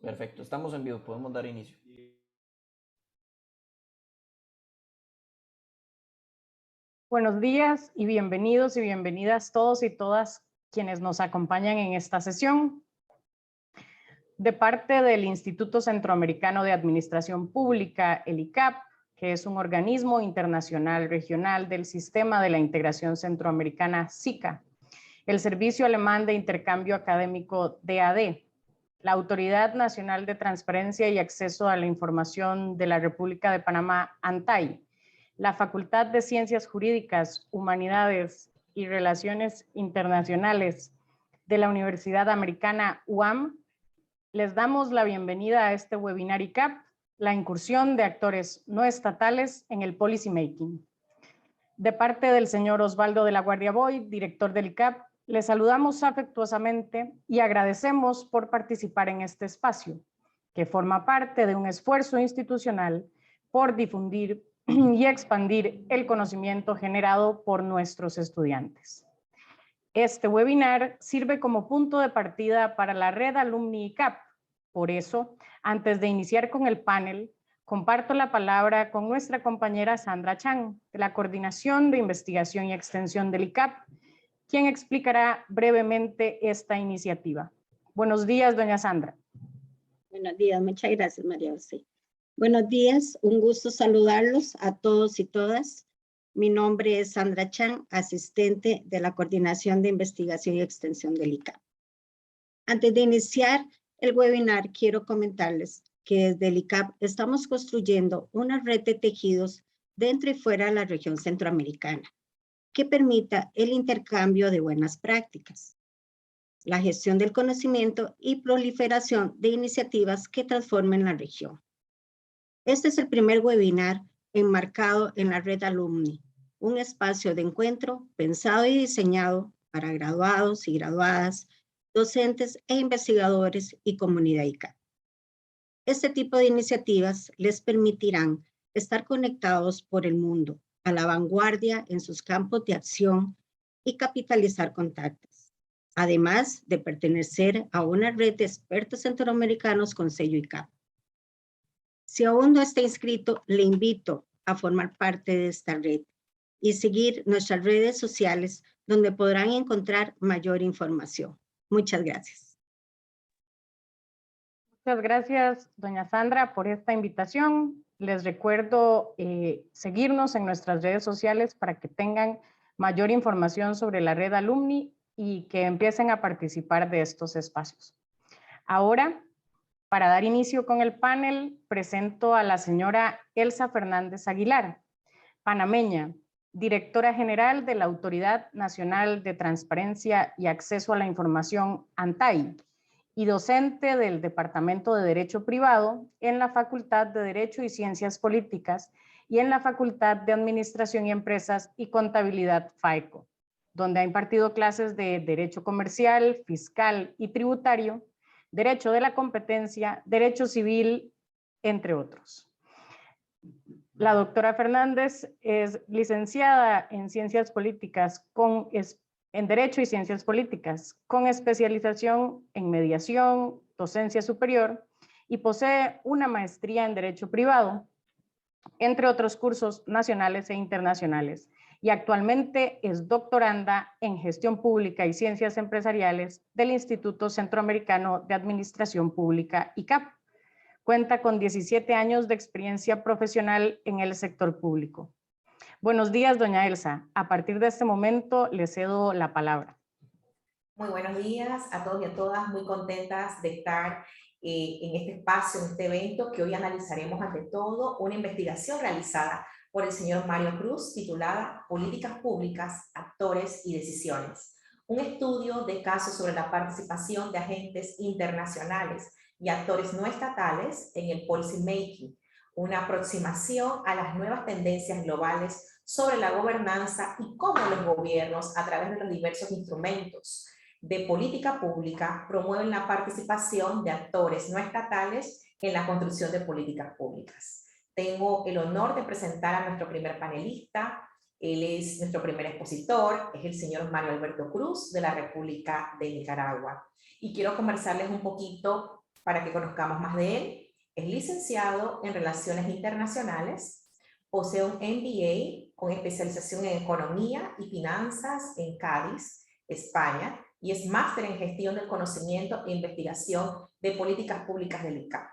Perfecto, estamos en vivo, podemos dar inicio. Buenos días y bienvenidos y bienvenidas todos y todas quienes nos acompañan en esta sesión. De parte del Instituto Centroamericano de Administración Pública, el ICAP, que es un organismo internacional regional del Sistema de la Integración Centroamericana SICA, el Servicio Alemán de Intercambio Académico DAD, la Autoridad Nacional de Transparencia y Acceso a la Información de la República de Panamá, ANTAI, la Facultad de Ciencias Jurídicas, Humanidades y Relaciones Internacionales de la Universidad Americana UAM, les damos la bienvenida a este webinar ICAP, la incursión de actores no estatales en el policy making. De parte del señor Osvaldo de la Guardia Boy, director del ICAP, les saludamos afectuosamente y agradecemos por participar en este espacio, que forma parte de un esfuerzo institucional por difundir y expandir el conocimiento generado por nuestros estudiantes. Este webinar sirve como punto de partida para la red Alumni ICAP. Por eso, antes de iniciar con el panel, comparto la palabra con nuestra compañera Sandra Chang, de la Coordinación de Investigación y Extensión del ICAP, quien explicará brevemente esta iniciativa. Buenos días, doña Sandra. Buenos días, muchas gracias, María José. Buenos días, un gusto saludarlos a todos y todas. Mi nombre es Sandra Chang, asistente de la Coordinación de Investigación y Extensión del ICAP. Antes de iniciar el webinar, quiero comentarles que desde el ICAP estamos construyendo una red de tejidos dentro y fuera de la región centroamericana que permita el intercambio de buenas prácticas, la gestión del conocimiento y proliferación de iniciativas que transformen la región. Este es el primer webinar enmarcado en la red Alumni, un espacio de encuentro pensado y diseñado para graduados y graduadas, docentes e investigadores y comunidad ICAP. Este tipo de iniciativas les permitirán estar conectados por el mundo, a la vanguardia en sus campos de acción y capitalizar contactos, además de pertenecer a una red de expertos centroamericanos con sello ICAP. Si aún no está inscrito, le invito a formar parte de esta red y seguir nuestras redes sociales donde podrán encontrar mayor información. Muchas gracias. Muchas gracias, doña Sandra, por esta invitación. Les recuerdo seguirnos en nuestras redes sociales para que tengan mayor información sobre la red Alumni y que empiecen a participar de estos espacios. Ahora, para dar inicio con el panel, presento a la señora Elsa Fernández Aguilar, panameña, directora general de la Autoridad Nacional de Transparencia y Acceso a la Información, ANTAI, y docente del Departamento de Derecho Privado en la Facultad de Derecho y Ciencias Políticas y en la Facultad de Administración y Empresas y Contabilidad FAECO, donde ha impartido clases de Derecho Comercial, Fiscal y Tributario, Derecho de la Competencia, Derecho Civil, entre otros. La doctora Fernández es licenciada en Ciencias Políticas en Derecho y Ciencias Políticas, con especialización en mediación, docencia superior, y posee una maestría en Derecho Privado, entre otros cursos nacionales e internacionales, y actualmente es doctoranda en Gestión Pública y Ciencias Empresariales del Instituto Centroamericano de Administración Pública, ICAP. Cuenta con 17 años de experiencia profesional en el sector público. Buenos días, doña Elsa. A partir de este momento le cedo la palabra. Muy buenos días a todos y a todas, muy contentas de estar en este espacio, en este evento que hoy analizaremos ante todo una investigación realizada por el señor Mario Cruz titulada Políticas Públicas, Actores y Decisiones. Un estudio de casos sobre la participación de agentes internacionales y actores no estatales en el policy making, una aproximación a las nuevas tendencias globales sobre la gobernanza y cómo los gobiernos, a través de los diversos instrumentos de política pública, promueven la participación de actores no estatales en la construcción de políticas públicas. Tengo el honor de presentar a nuestro primer panelista. Él es nuestro primer expositor, es el señor Mario Alberto Cruz, de la República de Nicaragua. Y quiero conversarles un poquito para que conozcamos más de él. Es licenciado en Relaciones Internacionales, posee un MBA con especialización en Economía y Finanzas en Cádiz, España, y es máster en Gestión del Conocimiento e Investigación de Políticas Públicas del ICA.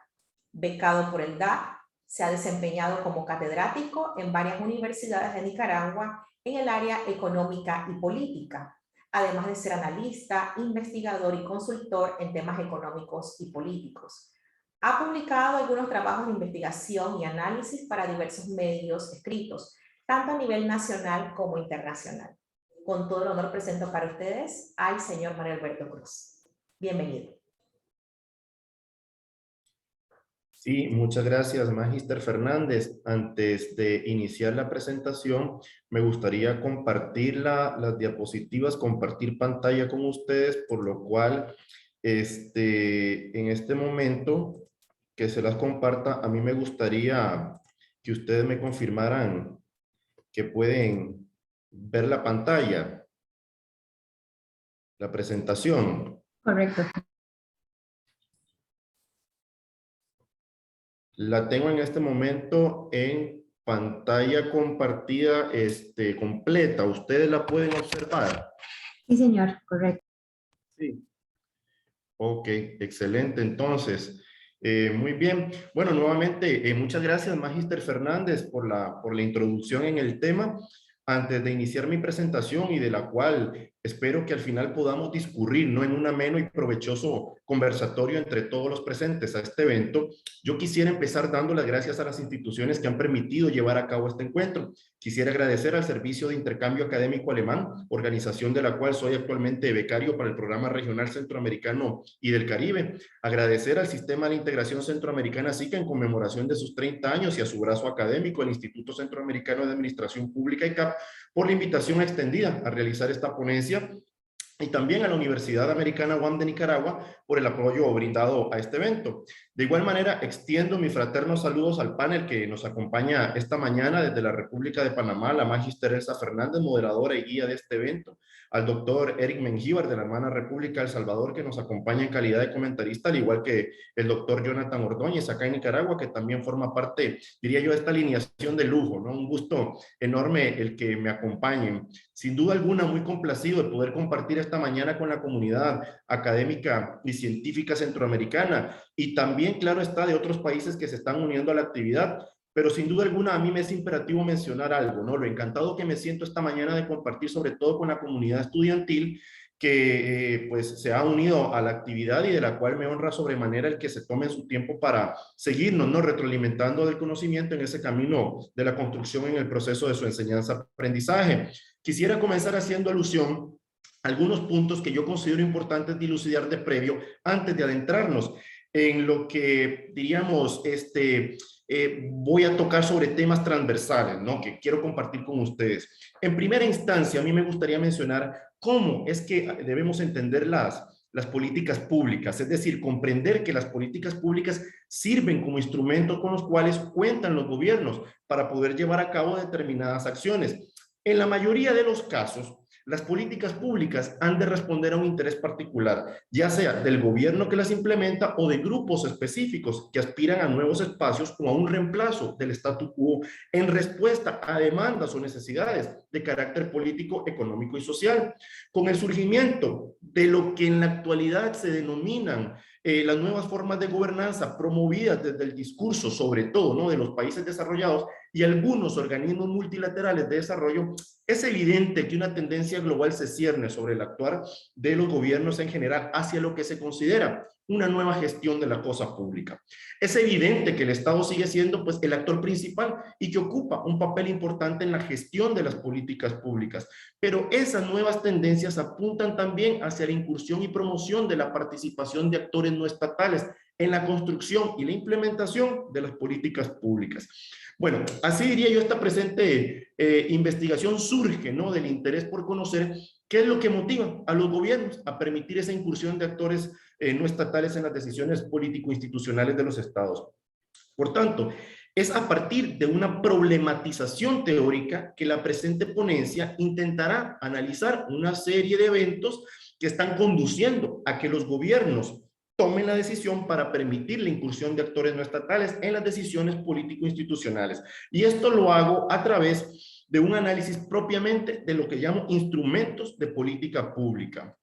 Becado por el DAC, se ha desempeñado como catedrático en varias universidades de Nicaragua en el área económica y política, además de ser analista, investigador y consultor en temas económicos y políticos. Ha publicado algunos trabajos de investigación y análisis para diversos medios escritos, tanto a nivel nacional como internacional. Con todo el honor presento para ustedes al señor Mario Alberto Cruz. Bienvenido. Sí, muchas gracias, Magíster Fernández. Antes de iniciar la presentación, me gustaría compartir las diapositivas, compartir pantalla con ustedes, por lo cual en este momento que se las comparta, a mí me gustaría que ustedes me confirmaran que pueden ver la pantalla, la presentación. Correcto. La tengo en este momento en pantalla compartida completa. ¿Ustedes la pueden observar? Sí, señor, correcto. Sí. Ok, excelente. Entonces, muy bien. Bueno, nuevamente, muchas gracias, Magíster Fernández, por la introducción en el tema. Antes de iniciar mi presentación, y de la cual espero que al final podamos discurrir, ¿no?, en un ameno y provechoso conversatorio entre todos los presentes a este evento, yo quisiera empezar dando las gracias a las instituciones que han permitido llevar a cabo este encuentro. Quisiera agradecer al Servicio de Intercambio Académico Alemán, organización de la cual soy actualmente becario para el Programa Regional Centroamericano y del Caribe. Agradecer al Sistema de Integración Centroamericana SICA en conmemoración de sus 30 años y a su brazo académico, el Instituto Centroamericano de Administración Pública, ICAP, por la invitación extendida a realizar esta ponencia, y también a la Universidad Americana UAM de Nicaragua por el apoyo brindado a este evento. De igual manera, extiendo mis fraternos saludos al panel que nos acompaña esta mañana desde la República de Panamá, la Magíster Elsa Fernández, moderadora y guía de este evento, al doctor Eric Mengíbar de la hermana República de El Salvador, que nos acompaña en calidad de comentarista, al igual que el doctor Jonathan Ordóñez acá en Nicaragua, que también forma parte, diría yo, de esta alineación de lujo, ¿no? Un gusto enorme el que me acompañen. Sin duda alguna, muy complacido de poder compartir esta mañana con la comunidad académica y científica centroamericana, y también, claro está, de otros países que se están uniendo a la actividad. Pero sin duda alguna a mí me es imperativo mencionar algo, ¿no? Lo encantado que me siento esta mañana de compartir, sobre todo con la comunidad estudiantil que pues se ha unido a la actividad, y de la cual me honra sobremanera el que se tomen su tiempo para seguirnos, ¿no?, retroalimentando del conocimiento en ese camino de la construcción en el proceso de su enseñanza-aprendizaje. Quisiera comenzar haciendo alusión a algunos puntos que yo considero importantes de dilucidar de previo antes de adentrarnos en lo que diríamos voy a tocar sobre temas transversales, ¿no?, que quiero compartir con ustedes. En primera instancia, a mí me gustaría mencionar cómo es que debemos entender las políticas públicas, es decir, comprender que las políticas públicas sirven como instrumentos con los cuales cuentan los gobiernos para poder llevar a cabo determinadas acciones. En la mayoría de los casos, las políticas públicas han de responder a un interés particular, ya sea del gobierno que las implementa o de grupos específicos que aspiran a nuevos espacios o a un reemplazo del statu quo en respuesta a demandas o necesidades de carácter político, económico y social. Con el surgimiento de lo que en la actualidad se denominan las nuevas formas de gobernanza promovidas desde el discurso, sobre todo, ¿no?, de los países desarrollados y algunos organismos multilaterales de desarrollo, es evidente que una tendencia global se cierne sobre el actuar de los gobiernos en general hacia lo que se considera una nueva gestión de la cosa pública. Es evidente que el Estado sigue siendo pues el actor principal y que ocupa un papel importante en la gestión de las políticas públicas, pero esas nuevas tendencias apuntan también hacia la incursión y promoción de la participación de actores no estatales en la construcción y la implementación de las políticas públicas. Bueno, así diría yo, esta presente investigación surge, ¿no?, del interés por conocer qué es lo que motiva a los gobiernos a permitir esa incursión de actores no estatales en las decisiones político-institucionales de los estados. Por tanto, es a partir de una problematización teórica que la presente ponencia intentará analizar una serie de eventos que están conduciendo a que los gobiernos tomen la decisión para permitir la incursión de actores no estatales en las decisiones político-institucionales. Y esto lo hago a través de un análisis propiamente de lo que llamo instrumentos de política pública.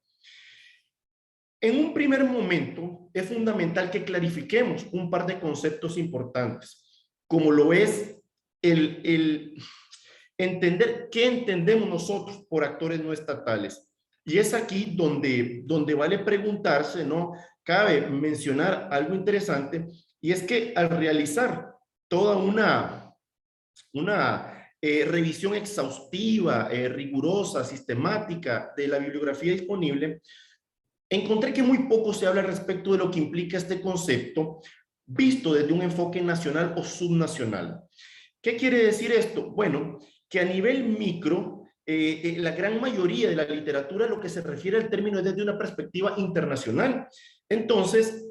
En un primer momento, es fundamental que clarifiquemos un par de conceptos importantes, como lo es el entender qué entendemos nosotros por actores no estatales. Y es aquí donde vale preguntarse, ¿no? Cabe mencionar algo interesante, y es que al realizar toda una revisión exhaustiva, rigurosa, sistemática de la bibliografía disponible, encontré que muy poco se habla respecto de lo que implica este concepto visto desde un enfoque nacional o subnacional. ¿Qué quiere decir esto? Bueno, que a nivel micro, la gran mayoría de la literatura lo que se refiere al término es desde una perspectiva internacional. Entonces,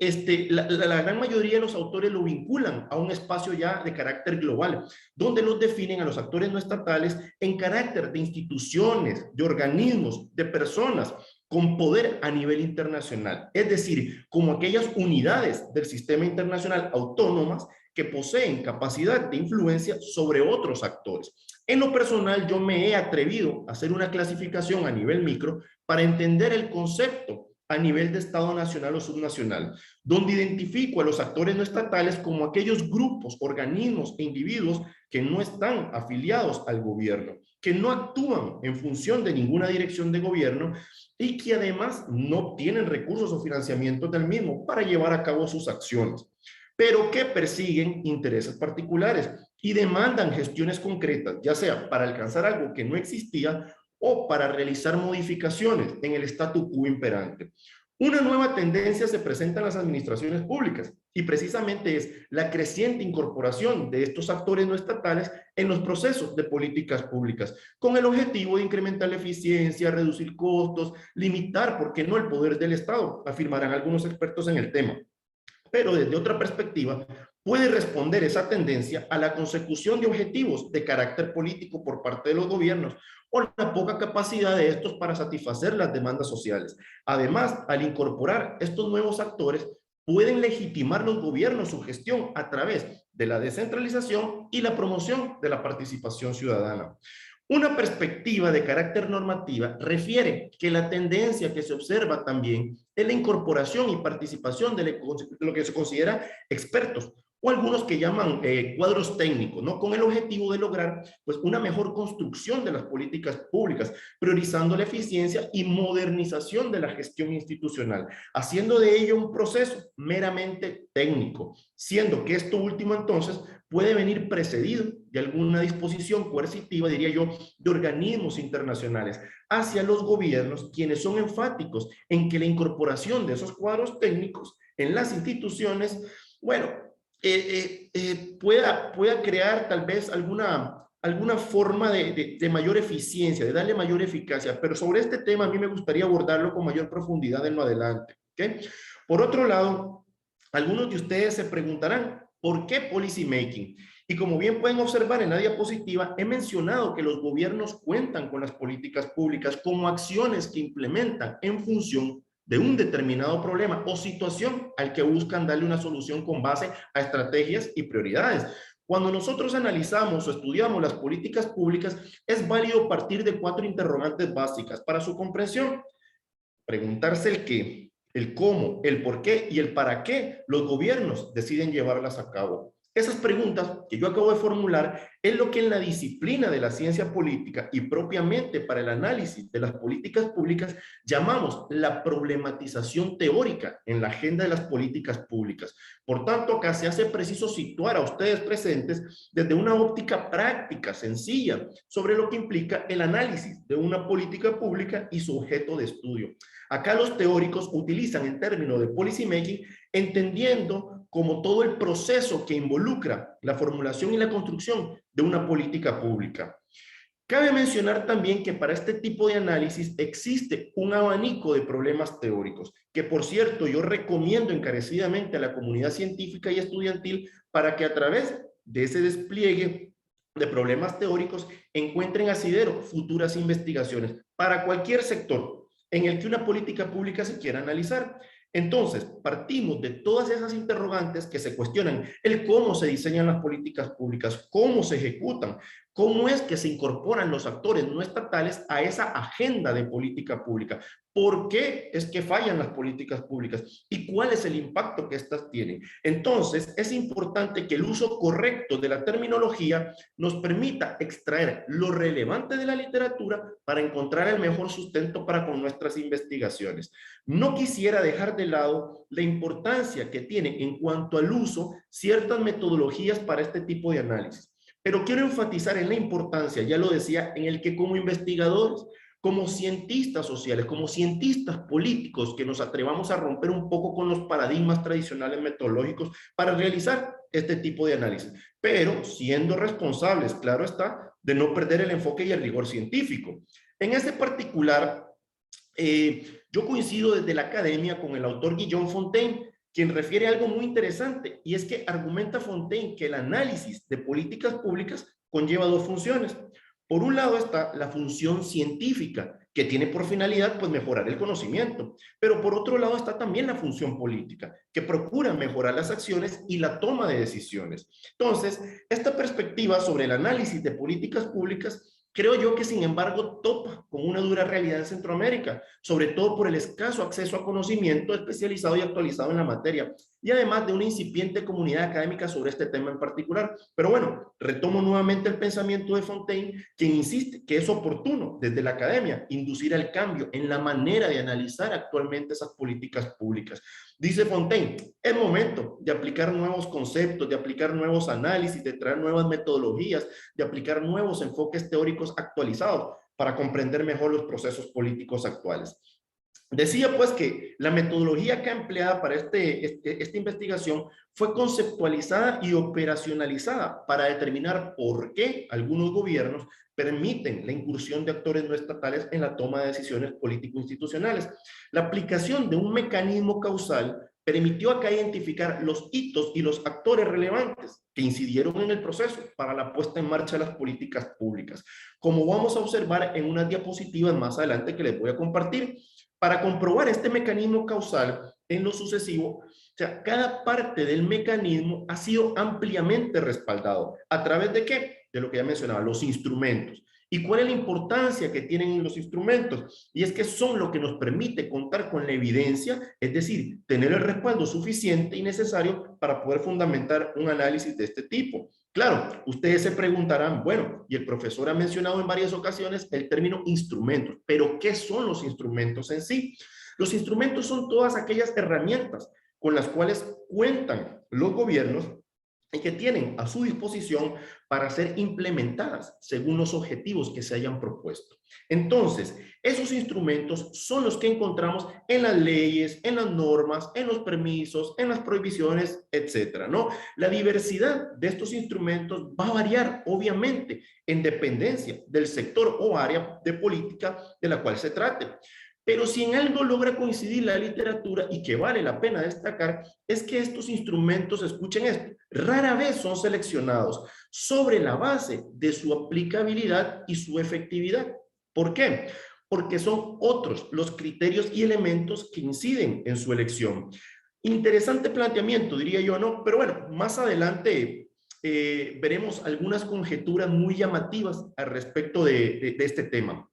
la gran mayoría de los autores lo vinculan a un espacio ya de carácter global, donde los definen a los actores no estatales en carácter de instituciones, de organismos, de personas con poder a nivel internacional. Es decir, como aquellas unidades del sistema internacional autónomas que poseen capacidad de influencia sobre otros actores. En lo personal, yo me he atrevido a hacer una clasificación a nivel micro para entender el concepto a nivel de Estado nacional o subnacional, donde identifico a los actores no estatales como aquellos grupos, organismos e individuos que no están afiliados al gobierno, que no actúan en función de ninguna dirección de gobierno y que además no tienen recursos o financiamiento del mismo para llevar a cabo sus acciones, pero que persiguen intereses particulares y demandan gestiones concretas, ya sea para alcanzar algo que no existía o para realizar modificaciones en el statu quo imperante. Una nueva tendencia se presenta en las administraciones públicas y precisamente es la creciente incorporación de estos actores no estatales en los procesos de políticas públicas, con el objetivo de incrementar la eficiencia, reducir costos, limitar, ¿por qué no?, el poder del Estado, afirmarán algunos expertos en el tema. Pero desde otra perspectiva, puede responder esa tendencia a la consecución de objetivos de carácter político por parte de los gobiernos o la poca capacidad de estos para satisfacer las demandas sociales. Además, al incorporar estos nuevos actores, pueden legitimar los gobiernos su gestión a través de la descentralización y la promoción de la participación ciudadana. Una perspectiva de carácter normativa refiere que la tendencia que se observa también es la incorporación y participación de lo que se considera expertos o algunos que llaman cuadros técnicos, ¿no? Con el objetivo de lograr pues, una mejor construcción de las políticas públicas, priorizando la eficiencia y modernización de la gestión institucional, haciendo de ello un proceso meramente técnico, siendo que esto último entonces puede venir precedido de alguna disposición coercitiva, diría yo, de organismos internacionales hacia los gobiernos, quienes son enfáticos en que la incorporación de esos cuadros técnicos en las instituciones, bueno, pueda crear tal vez alguna forma de mayor eficiencia, de darle mayor eficacia, pero sobre este tema a mí me gustaría abordarlo con mayor profundidad en lo adelante, ¿okay? Por otro lado, algunos de ustedes se preguntarán, ¿por qué policy making? Y como bien pueden observar en la diapositiva, he mencionado que los gobiernos cuentan con las políticas públicas como acciones que implementan en función de un determinado problema o situación al que buscan darle una solución con base a estrategias y prioridades. Cuando nosotros analizamos o estudiamos las políticas públicas, es válido partir de 4 interrogantes básicas para su comprensión. Preguntarse el qué, el cómo, el por qué y el para qué los gobiernos deciden llevarlas a cabo. Esas preguntas que yo acabo de formular es lo que en la disciplina de la ciencia política y propiamente para el análisis de las políticas públicas llamamos la problematización teórica en la agenda de las políticas públicas. Por tanto, acá se hace preciso situar a ustedes presentes desde una óptica práctica, sencilla, sobre lo que implica el análisis de una política pública y su objeto de estudio. Acá los teóricos utilizan el término de policy making entendiendo como todo el proceso que involucra la formulación y la construcción de una política pública. Cabe mencionar también que para este tipo de análisis existe un abanico de problemas teóricos, que por cierto yo recomiendo encarecidamente a la comunidad científica y estudiantil para que a través de ese despliegue de problemas teóricos encuentren asidero futuras investigaciones para cualquier sector en el que una política pública se quiera analizar. Entonces, partimos de todas esas interrogantes que se cuestionan el cómo se diseñan las políticas públicas, cómo se ejecutan, cómo es que se incorporan los actores no estatales a esa agenda de política pública, por qué es que fallan las políticas públicas y cuál es el impacto que éstas tienen. Entonces, es importante que el uso correcto de la terminología nos permita extraer lo relevante de la literatura para encontrar el mejor sustento para con nuestras investigaciones. No quisiera dejar de lado la importancia que tiene en cuanto al uso ciertas metodologías para este tipo de análisis. Pero quiero enfatizar en la importancia, ya lo decía, en el que como investigadores, como cientistas sociales, como cientistas políticos, que nos atrevamos a romper un poco con los paradigmas tradicionales metodológicos para realizar este tipo de análisis, pero siendo responsables, claro está, de no perder el enfoque y el rigor científico. En este particular, yo coincido desde la academia con el autor Guillaume Fontaine, quien refiere algo muy interesante, y es que argumenta Fontaine que el análisis de políticas públicas conlleva dos funciones. Por un lado está la función científica, que tiene por finalidad pues mejorar el conocimiento, pero por otro lado está también la función política, que procura mejorar las acciones y la toma de decisiones. Entonces, esta perspectiva sobre el análisis de políticas públicas creo yo que sin embargo topa con una dura realidad en Centroamérica, sobre todo por el escaso acceso a conocimiento especializado y actualizado en la materia, y además de una incipiente comunidad académica sobre este tema en particular. Pero bueno, retomo nuevamente el pensamiento de Fontaine, quien insiste que es oportuno desde la academia inducir al cambio en la manera de analizar actualmente esas políticas públicas. Dice Fontaine, es momento de aplicar nuevos conceptos, de aplicar nuevos análisis, de traer nuevas metodologías, de aplicar nuevos enfoques teóricos actualizados para comprender mejor los procesos políticos actuales. Decía pues que la metodología que ha empleada para esta investigación fue conceptualizada y operacionalizada para determinar por qué algunos gobiernos permiten la incursión de actores no estatales en la toma de decisiones político-institucionales. La aplicación de un mecanismo causal permitió acá identificar los hitos y los actores relevantes que incidieron en el proceso para la puesta en marcha de las políticas públicas, como vamos a observar en unas diapositivas más adelante que les voy a compartir. Para comprobar este mecanismo causal en lo sucesivo, o sea, cada parte del mecanismo ha sido ampliamente respaldado. ¿A través de qué? De lo que ya mencionaba, los instrumentos. ¿Y cuál es la importancia que tienen los instrumentos? Y es que son lo que nos permite contar con la evidencia, es decir, tener el respaldo suficiente y necesario para poder fundamentar un análisis de este tipo. Claro, ustedes se preguntarán, bueno, y el profesor ha mencionado en varias ocasiones el término instrumentos, pero ¿qué son los instrumentos en sí? Los instrumentos son todas aquellas herramientas con las cuales cuentan los gobiernos y que tienen a su disposición para ser implementadas según los objetivos que se hayan propuesto. Entonces, esos instrumentos son los que encontramos en las leyes, en las normas, en los permisos, en las prohibiciones, etcétera, ¿no? La diversidad de estos instrumentos va a variar, obviamente, en dependencia del sector o área de política de la cual se trate. Pero si en algo logra coincidir la literatura y que vale la pena destacar, es que estos instrumentos, escuchen esto, rara vez son seleccionados sobre la base de su aplicabilidad y su efectividad. ¿Por qué? Porque son otros los criterios y elementos que inciden en su elección. Interesante planteamiento, diría yo, ¿no? Pero bueno, más adelante veremos algunas conjeturas muy llamativas al respecto de este tema.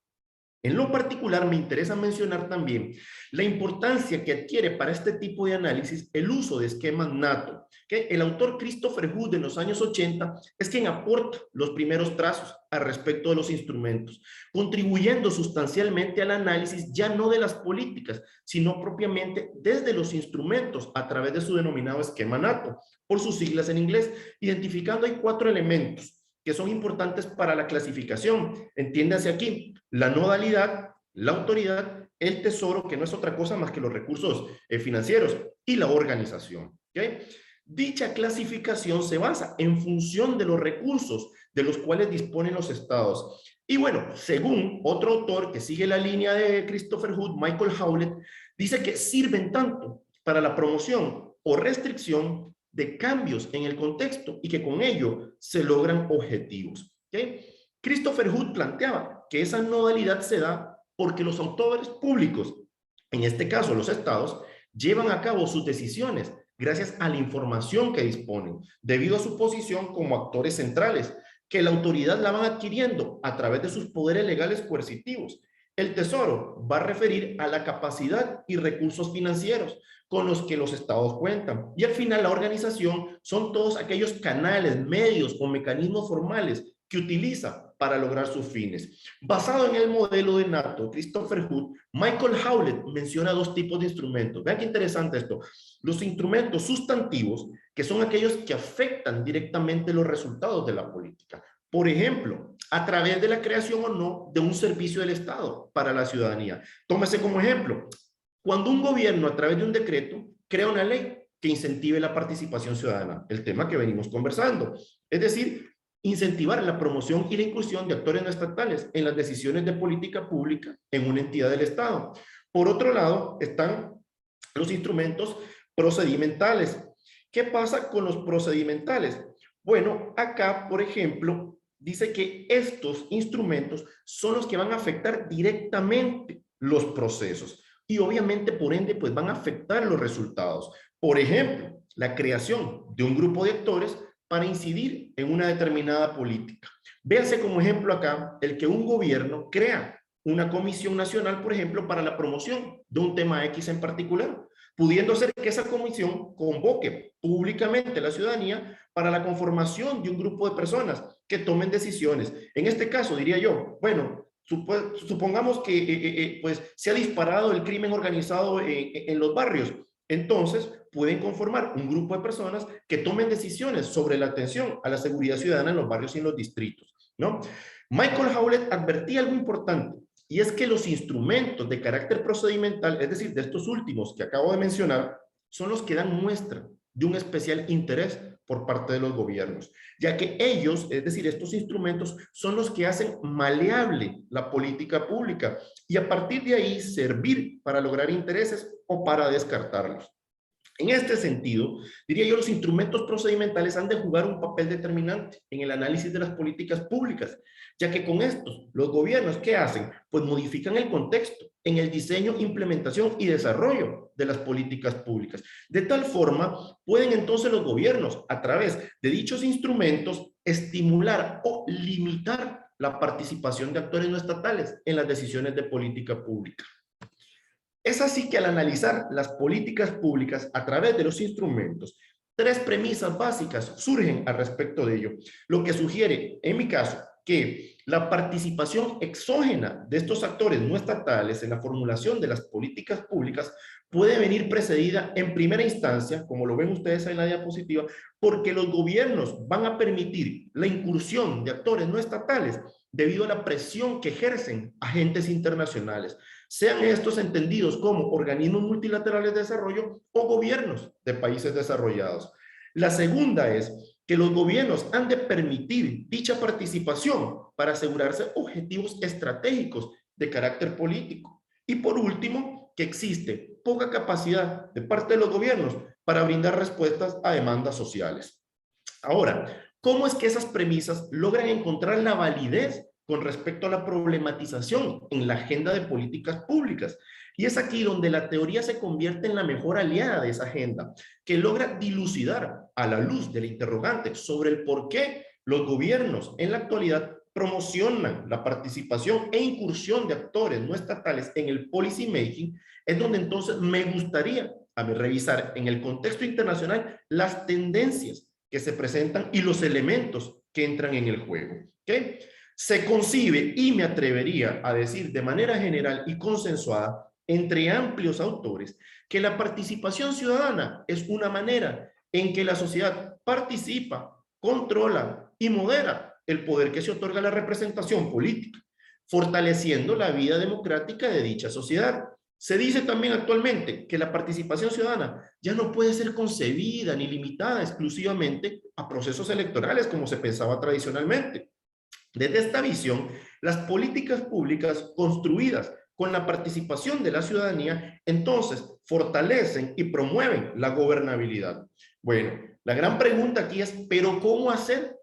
En lo particular, me interesa mencionar también la importancia que adquiere para este tipo de análisis el uso de esquemas NATO, que el autor Christopher Hood en los años 80 es quien aporta los primeros trazos al respecto de los instrumentos, contribuyendo sustancialmente al análisis ya no de las políticas, sino propiamente desde los instrumentos a través de su denominado esquema NATO, por sus siglas en inglés, identificando ahí 4 elementos que son importantes para la clasificación. Entiéndase aquí, la nodalidad, la autoridad, el tesoro, que no es otra cosa más que los recursos financieros, y la organización. ¿Okay? Dicha clasificación se basa en función de los recursos de los cuales disponen los estados. Y bueno, según otro autor que sigue la línea de Christopher Hood, Michael Howlett, dice que sirven tanto para la promoción o restricción de cambios en el contexto y que con ello se logran objetivos. ¿Okay? Christopher Hood planteaba que esa nodalidad se da porque los autores públicos, en este caso los estados, llevan a cabo sus decisiones gracias a la información que disponen, debido a su posición como actores centrales, que la autoridad la van adquiriendo a través de sus poderes legales coercitivos. El Tesoro va a referir a la capacidad y recursos financieros con los que los estados cuentan. Y al final la organización son todos aquellos canales, medios o mecanismos formales que utiliza para lograr sus fines. Basado en el modelo de NATO, Christopher Hood, Michael Howlett menciona dos tipos de instrumentos. Vean qué interesante esto. Los instrumentos sustantivos, que son aquellos que afectan directamente los resultados de la política. Por ejemplo, a través de la creación o no de un servicio del Estado para la ciudadanía. Tómese como ejemplo, cuando un gobierno a través de un decreto crea una ley que incentive la participación ciudadana, el tema que venimos conversando. Es decir, incentivar la promoción y la inclusión de actores no estatales en las decisiones de política pública en una entidad del Estado. Por otro lado, están los instrumentos procedimentales. ¿Qué pasa con los procedimentales? Bueno, acá, por ejemplo, dice que estos instrumentos son los que van a afectar directamente los procesos y obviamente, por ende, pues van a afectar los resultados. Por ejemplo, la creación de un grupo de actores para incidir en una determinada política. Véase como ejemplo acá el que un gobierno crea una comisión nacional, por ejemplo, para la promoción de un tema X en particular, pudiendo ser que esa comisión convoque públicamente a la ciudadanía para la conformación de un grupo de personas que tomen decisiones. En este caso, diría yo, bueno, supongamos que pues, se ha disparado el crimen organizado en los barrios. Entonces, pueden conformar un grupo de personas que tomen decisiones sobre la atención a la seguridad ciudadana en los barrios y en los distritos, ¿no? Michael Howlett advertía algo importante, y es que los instrumentos de carácter procedimental, es decir, de estos últimos que acabo de mencionar, son los que dan muestra de un especial interés por parte de los gobiernos, ya que ellos, es decir, estos instrumentos son los que hacen maleable la política pública y a partir de ahí servir para lograr intereses o para descartarlos. En este sentido, diría yo, los instrumentos procedimentales han de jugar un papel determinante en el análisis de las políticas públicas, ya que con estos, los gobiernos, ¿qué hacen? Pues modifican el contexto en el diseño, implementación y desarrollo de las políticas públicas. De tal forma, pueden entonces los gobiernos, a través de dichos instrumentos, estimular o limitar la participación de actores no estatales en las decisiones de política pública. Es así que al analizar las políticas públicas a través de los instrumentos, tres premisas básicas surgen al respecto de ello, lo que sugiere, en mi caso, que la participación exógena de estos actores no estatales en la formulación de las políticas públicas puede venir precedida en primera instancia, como lo ven ustedes en la diapositiva, porque los gobiernos van a permitir la incursión de actores no estatales debido a la presión que ejercen agentes internacionales, sean estos entendidos como organismos multilaterales de desarrollo o gobiernos de países desarrollados. La segunda es que los gobiernos han de permitir dicha participación para asegurarse objetivos estratégicos de carácter político. Y por último, que existe poca capacidad de parte de los gobiernos para brindar respuestas a demandas sociales. Ahora, ¿cómo es que esas premisas logran encontrar la validez con respecto a la problematización en la agenda de políticas públicas? Y es aquí donde la teoría se convierte en la mejor aliada de esa agenda, que logra dilucidar a la luz del interrogante sobre el por qué los gobiernos en la actualidad promocionan la participación e incursión de actores no estatales en el policy making. Es donde entonces me gustaría revisar en el contexto internacional las tendencias que se presentan y los elementos que entran en el juego. ¿Okay? Se concibe, y me atrevería a decir de manera general y consensuada entre amplios autores, que la participación ciudadana es una manera en que la sociedad participa, controla y modera el poder que se otorga a la representación política, fortaleciendo la vida democrática de dicha sociedad. Se dice también actualmente que la participación ciudadana ya no puede ser concebida ni limitada exclusivamente a procesos electorales como se pensaba tradicionalmente. Desde esta visión, las políticas públicas construidas con la participación de la ciudadanía, entonces fortalecen y promueven la gobernabilidad. Bueno, la gran pregunta aquí es, ¿pero cómo hacer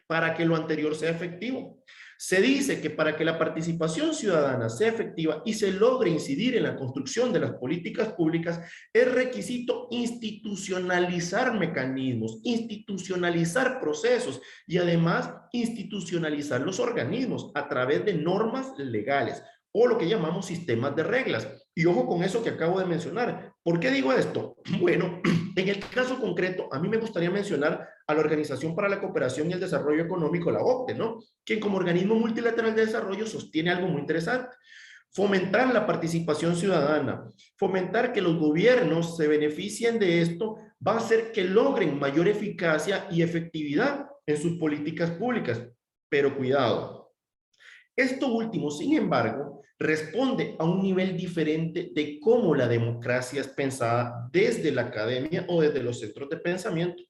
para que lo anterior sea efectivo? Se dice que para que la participación ciudadana sea efectiva y se logre incidir en la construcción de las políticas públicas, es requisito institucionalizar mecanismos, institucionalizar procesos y además institucionalizar los organismos a través de normas legales o lo que llamamos sistemas de reglas. Y ojo con eso que acabo de mencionar. ¿Por qué digo esto? Bueno, en el caso concreto, a mí me gustaría mencionar a la Organización para la Cooperación y el Desarrollo Económico, la OCDE, ¿no? Quien como organismo multilateral de desarrollo sostiene algo muy interesante. Fomentar la participación ciudadana, fomentar que los gobiernos se beneficien de esto, va a hacer que logren mayor eficacia y efectividad en sus políticas públicas. Pero cuidado, esto último, sin embargo, responde a un nivel diferente de cómo la democracia es pensada desde la academia o desde los centros de pensamiento.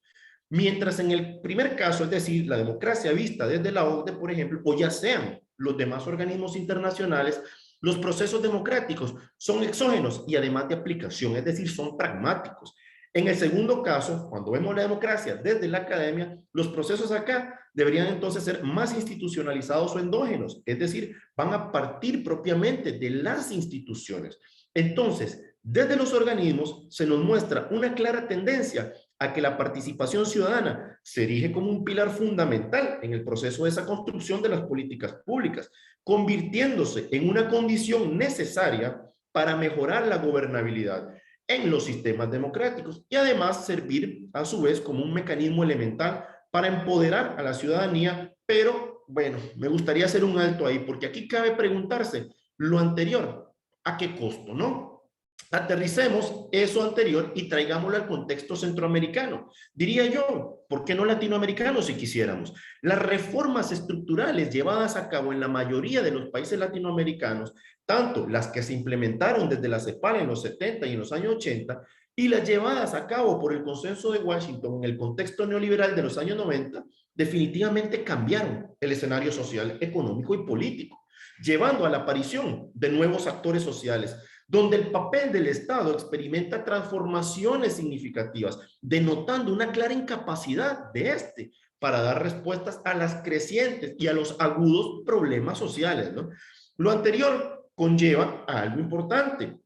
Mientras en el primer caso, es decir, la democracia vista desde la OCDE, por ejemplo, o ya sean los demás organismos internacionales, los procesos democráticos son exógenos y además de aplicación, es decir, son pragmáticos. En el segundo caso, cuando vemos la democracia desde la academia, los procesos acá deberían entonces ser más institucionalizados o endógenos, es decir, van a partir propiamente de las instituciones. Entonces, desde los organismos se nos muestra una clara tendencia a que la participación ciudadana se erige como un pilar fundamental en el proceso de esa construcción de las políticas públicas, convirtiéndose en una condición necesaria para mejorar la gobernabilidad en los sistemas democráticos y además servir a su vez como un mecanismo elemental para empoderar a la ciudadanía. Pero bueno, me gustaría hacer un alto ahí porque aquí cabe preguntarse lo anterior, ¿a qué costo, no? Aterricemos eso anterior y traigámoslo al contexto centroamericano. Diría yo, ¿por qué no latinoamericano si quisiéramos? Las reformas estructurales llevadas a cabo en la mayoría de los países latinoamericanos, tanto las que se implementaron desde la CEPAL en los 70 y en los años 80, y las llevadas a cabo por el Consenso de Washington en el contexto neoliberal de los años 90, definitivamente cambiaron el escenario social, económico y político, llevando a la aparición de nuevos actores sociales, donde el papel del Estado experimenta transformaciones significativas, denotando una clara incapacidad de este para dar respuestas a las crecientes y a los agudos problemas sociales, ¿no? Lo anterior conlleva a algo importante,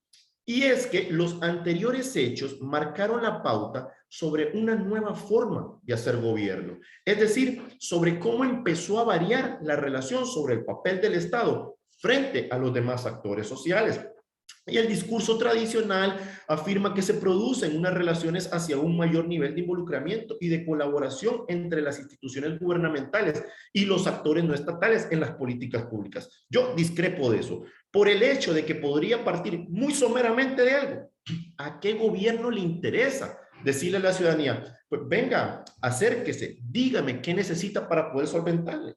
y es que los anteriores hechos marcaron la pauta sobre una nueva forma de hacer gobierno, es decir, sobre cómo empezó a variar la relación sobre el papel del Estado frente a los demás actores sociales. Y el discurso tradicional afirma que se producen unas relaciones hacia un mayor nivel de involucramiento y de colaboración entre las instituciones gubernamentales y los actores no estatales en las políticas públicas. Yo discrepo de eso, por el hecho de que podría partir muy someramente de algo. ¿A qué gobierno le interesa decirle a la ciudadanía, pues venga, acérquese, dígame qué necesita para poder solventarle?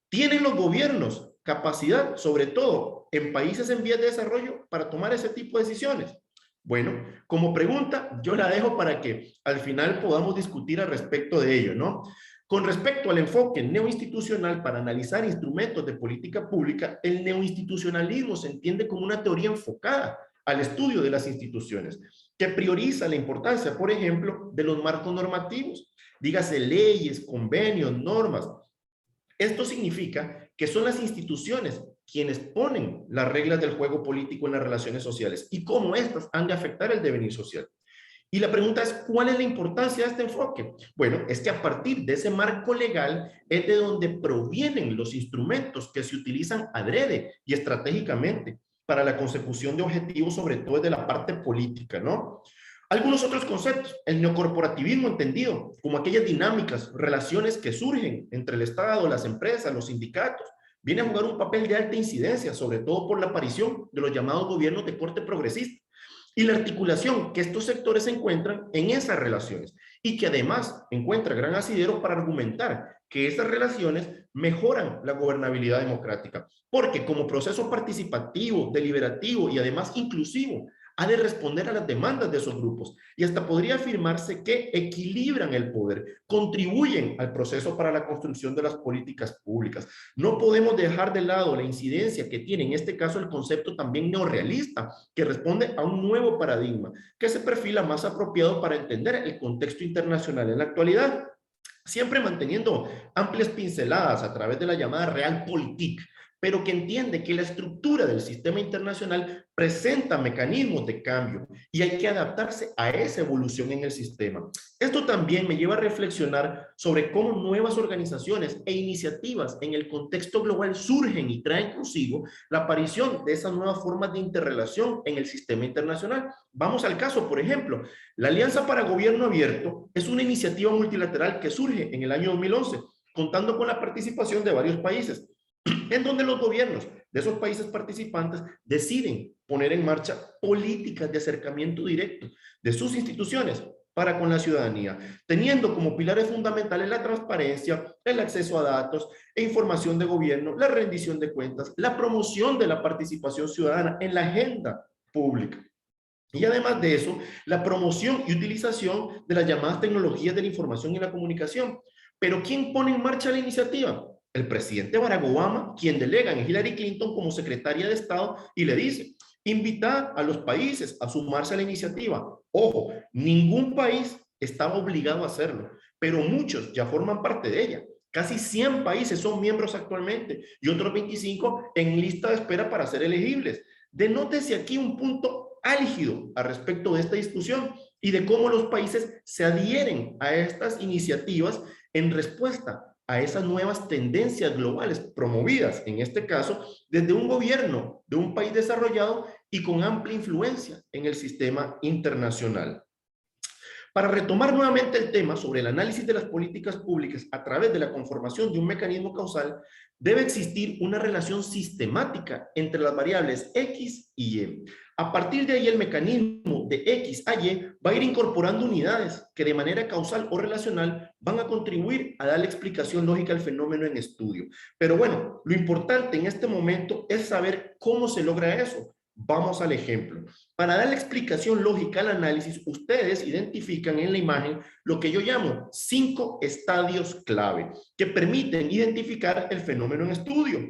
¿Tienen los gobiernos capacidad, sobre todo en países en vías de desarrollo, para tomar ese tipo de decisiones? Bueno, como pregunta, yo la dejo para que al final podamos discutir al respecto de ello, ¿no? Con respecto al enfoque neoinstitucional para analizar instrumentos de política pública, el neoinstitucionalismo se entiende como una teoría enfocada al estudio de las instituciones, que prioriza la importancia, por ejemplo, de los marcos normativos, dígase leyes, convenios, normas. Esto significa que son las instituciones quienes ponen las reglas del juego político en las relaciones sociales y cómo éstas han de afectar el devenir social. Y la pregunta es, ¿cuál es la importancia de este enfoque? Bueno, es que a partir de ese marco legal es de donde provienen los instrumentos que se utilizan adrede y estratégicamente para la consecución de objetivos, sobre todo desde la parte política, ¿no? Algunos otros conceptos, el neocorporativismo entendido como aquellas dinámicas, relaciones que surgen entre el Estado, las empresas, los sindicatos, viene a jugar un papel de alta incidencia, sobre todo por la aparición de los llamados gobiernos de corte progresista y la articulación que estos sectores encuentran en esas relaciones y que además encuentra gran asidero para argumentar que esas relaciones mejoran la gobernabilidad democrática, porque como proceso participativo, deliberativo y además inclusivo, ha de responder a las demandas de esos grupos y hasta podría afirmarse que equilibran el poder, contribuyen al proceso para la construcción de las políticas públicas. No podemos dejar de lado la incidencia que tiene en este caso el concepto también neorrealista, que responde a un nuevo paradigma que se perfila más apropiado para entender el contexto internacional en la actualidad. siempre manteniendo amplias pinceladas a través de la llamada Realpolitik, pero que entiende que la estructura del sistema internacional presenta mecanismos de cambio y hay que adaptarse a esa evolución en el sistema. Esto también me lleva a reflexionar sobre cómo nuevas organizaciones e iniciativas en el contexto global surgen y traen consigo la aparición de esas nuevas formas de interrelación en el sistema internacional. Vamos al caso, por ejemplo, la Alianza para Gobierno Abierto es una iniciativa multilateral que surge en el año 2011, contando con la participación de varios países, en donde los gobiernos de esos países participantes deciden poner en marcha políticas de acercamiento directo de sus instituciones para con la ciudadanía, teniendo como pilares fundamentales la transparencia, el acceso a datos e información de gobierno, la rendición de cuentas, la promoción de la participación ciudadana en la agenda pública. Y además de eso, la promoción y utilización de las llamadas tecnologías de la información y la comunicación. Pero ¿quién pone en marcha la iniciativa? El presidente Barack Obama, quien delega a Hillary Clinton como secretaria de Estado y le dice, invita a los países a sumarse a la iniciativa. Ojo, ningún país estaba obligado a hacerlo, pero muchos ya forman parte de ella. Casi 100 países son miembros actualmente y otros 25 en lista de espera para ser elegibles. Denótese aquí un punto álgido al respecto de esta discusión y de cómo los países se adhieren a estas iniciativas en respuesta a esas nuevas tendencias globales promovidas, en este caso, desde un gobierno de un país desarrollado y con amplia influencia en el sistema internacional. Para retomar nuevamente el tema sobre el análisis de las políticas públicas a través de la conformación de un mecanismo causal, debe existir una relación sistemática entre las variables X y Y. A partir de ahí, el mecanismo de X a Y va a ir incorporando unidades que de manera causal o relacional van a contribuir a darle explicación lógica al fenómeno en estudio. Pero bueno, lo importante en este momento es saber cómo se logra eso. Vamos al ejemplo. Para dar la explicación lógica al análisis, ustedes identifican en la imagen lo que yo llamo 5 estadios clave que permiten identificar el fenómeno en estudio.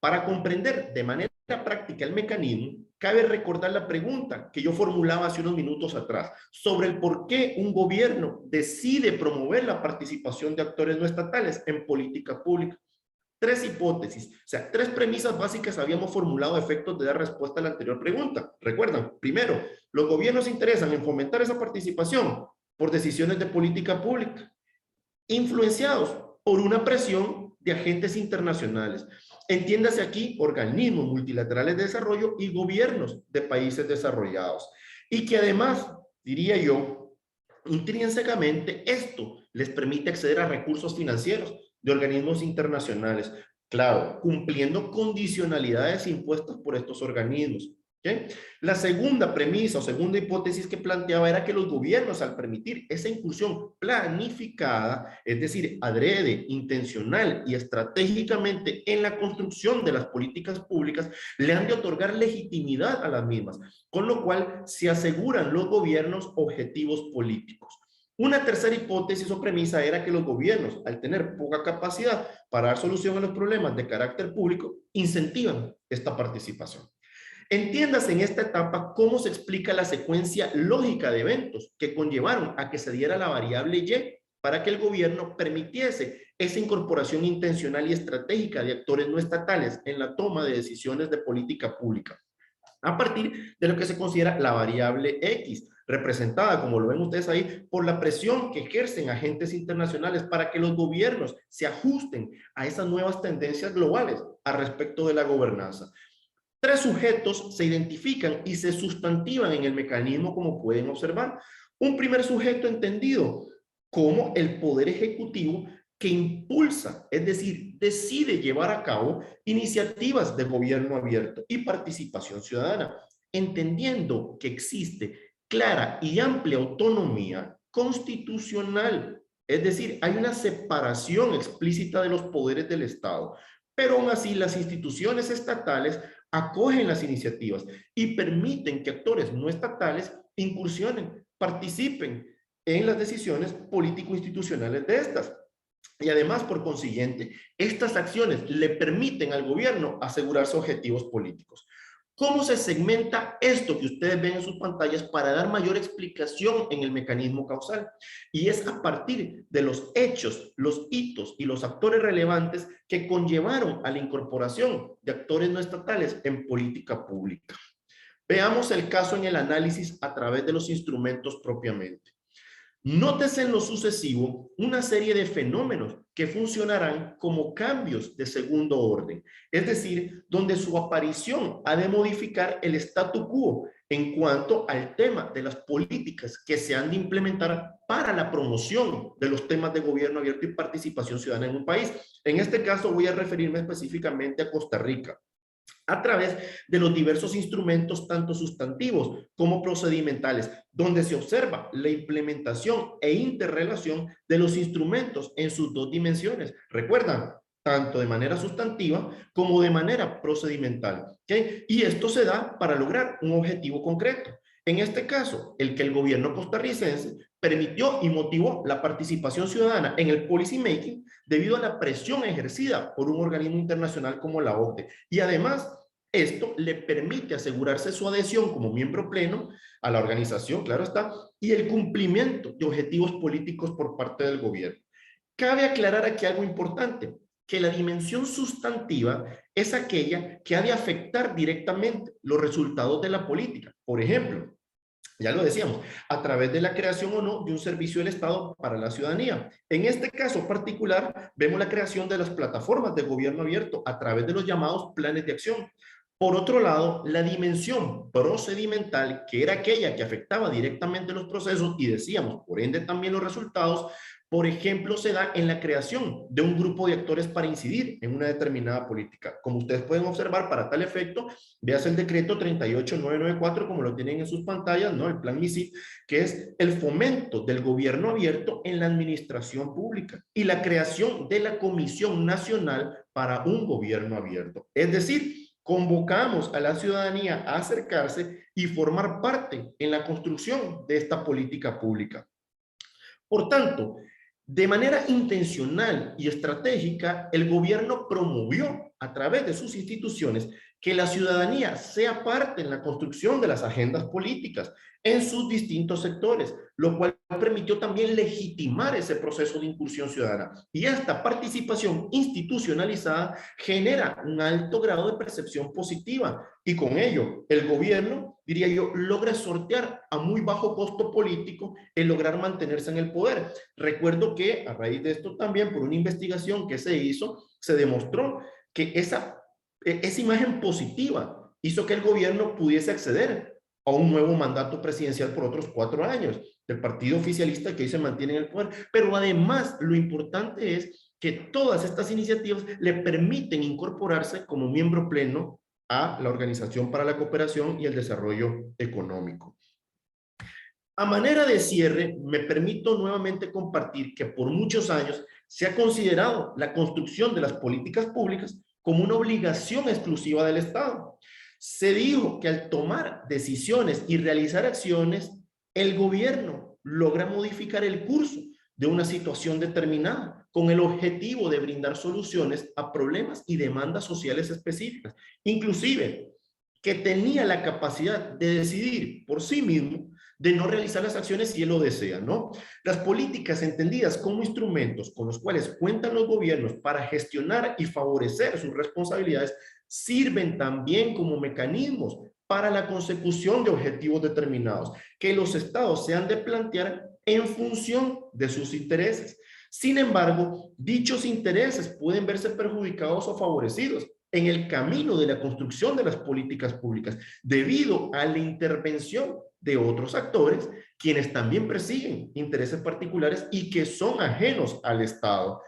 Para comprender de manera práctica el mecanismo, cabe recordar la pregunta que yo formulaba hace unos minutos atrás sobre el por qué un gobierno decide promover la participación de actores no estatales en política pública. 3 hipótesis, o sea, 3 premisas básicas habíamos formulado a efectos de dar respuesta a la anterior pregunta. ¿Recuerdan? Primero, los gobiernos se interesan en fomentar esa participación por decisiones de política pública, influenciados por una presión de agentes internacionales. Entiéndase aquí organismos multilaterales de desarrollo y gobiernos de países desarrollados. Y que además, diría yo, intrínsecamente esto les permite acceder a recursos financieros de organismos internacionales, claro, cumpliendo condicionalidades impuestas por estos organismos. ¿Okay? La segunda premisa o segunda hipótesis que planteaba era que los gobiernos, al permitir esa incursión planificada, es decir, adrede, intencional y estratégicamente en la construcción de las políticas públicas, le han de otorgar legitimidad a las mismas, con lo cual se aseguran los gobiernos objetivos políticos. Una tercera hipótesis o premisa era que los gobiernos, al tener poca capacidad para dar solución a los problemas de carácter público, incentivan esta participación. Entiéndase en esta etapa cómo se explica la secuencia lógica de eventos que conllevaron a que se diera la variable Y para que el gobierno permitiese esa incorporación intencional y estratégica de actores no estatales en la toma de decisiones de política pública, a partir de lo que se considera la variable X, representada, como lo ven ustedes ahí, por la presión que ejercen agentes internacionales para que los gobiernos se ajusten a esas nuevas tendencias globales al respecto de la gobernanza. 3 sujetos se identifican y se sustantivan en el mecanismo, como pueden observar. Un primer sujeto entendido como el poder ejecutivo que impulsa, es decir, decide llevar a cabo iniciativas de gobierno abierto y participación ciudadana, entendiendo que existe clara y amplia autonomía constitucional, es decir, hay una separación explícita de los poderes del Estado, pero aún así las instituciones estatales acogen las iniciativas y permiten que actores no estatales incursionen, participen en las decisiones político-institucionales de estas. Y además, por consiguiente, estas acciones le permiten al gobierno asegurarse objetivos políticos. ¿Cómo se segmenta esto que ustedes ven en sus pantallas para dar mayor explicación en el mecanismo causal? Y es a partir de los hechos, los hitos y los actores relevantes que conllevaron a la incorporación de actores no estatales en política pública. Veamos el caso en el análisis a través de los instrumentos propiamente. Nótese en lo sucesivo una serie de fenómenos que funcionarán como cambios de segundo orden, es decir, donde su aparición ha de modificar el statu quo en cuanto al tema de las políticas que se han de implementar para la promoción de los temas de gobierno abierto y participación ciudadana en un país. En este caso voy a referirme específicamente a Costa Rica, a través de los diversos instrumentos, tanto sustantivos como procedimentales, donde se observa la implementación e interrelación de los instrumentos en sus dos dimensiones. Recuerdan, tanto de manera sustantiva como de manera procedimental. ¿Okay? Y esto se da para lograr un objetivo concreto. En este caso, el que el gobierno costarricense permitió y motivó la participación ciudadana en el policy making debido a la presión ejercida por un organismo internacional como la OCDE. Y además, esto le permite asegurarse su adhesión como miembro pleno a la organización, claro está, y el cumplimiento de objetivos políticos por parte del gobierno. Cabe aclarar aquí algo importante, que la dimensión sustantiva es aquella que ha de afectar directamente los resultados de la política. Por ejemplo, ya lo decíamos, a través de la creación o no de un servicio del Estado para la ciudadanía. En este caso particular, vemos la creación de las plataformas de gobierno abierto a través de los llamados planes de acción. Por otro lado, la dimensión procedimental, que era aquella que afectaba directamente los procesos y decíamos, por ende también los resultados, por ejemplo, se da en la creación de un grupo de actores para incidir en una determinada política. Como ustedes pueden observar, para tal efecto, veas el decreto 38994, como lo tienen en sus pantallas, ¿no? El plan MISID, que es el fomento del gobierno abierto en la administración pública y la creación de la Comisión Nacional para un Gobierno Abierto. Es decir, convocamos a la ciudadanía a acercarse y formar parte en la construcción de esta política pública. Por tanto, de manera intencional y estratégica, el gobierno promovió a través de sus instituciones que la ciudadanía sea parte en la construcción de las agendas políticas en sus distintos sectores, lo cual permitió también legitimar ese proceso de incursión ciudadana. Y esta participación institucionalizada genera un alto grado de percepción positiva y con ello el gobierno, diría yo, logra sortear a muy bajo costo político el lograr mantenerse en el poder. Recuerdo que a raíz de esto también, por una investigación que se hizo, se demostró que esa imagen positiva hizo que el gobierno pudiese acceder a un nuevo mandato presidencial por otros 4 años del partido oficialista que hoy se mantiene en el poder. Pero además, lo importante es que todas estas iniciativas le permiten incorporarse como miembro pleno a la Organización para la Cooperación y el Desarrollo Económico. A manera de cierre, me permito nuevamente compartir que por muchos años se ha considerado la construcción de las políticas públicas como una obligación exclusiva del Estado. Se dijo que al tomar decisiones y realizar acciones, el gobierno logra modificar el curso de una situación determinada con el objetivo de brindar soluciones a problemas y demandas sociales específicas. Inclusive, que tenía la capacidad de decidir por sí mismo de no realizar las acciones si él lo desea, ¿no? Las políticas entendidas como instrumentos con los cuales cuentan los gobiernos para gestionar y favorecer sus responsabilidades sirven también como mecanismos para la consecución de objetivos determinados que los estados se han de plantear en función de sus intereses. Sin embargo, dichos intereses pueden verse perjudicados o favorecidos en el camino de la construcción de las políticas públicas debido a la intervención de otros actores quienes también persiguen intereses particulares y que son ajenos al Estado.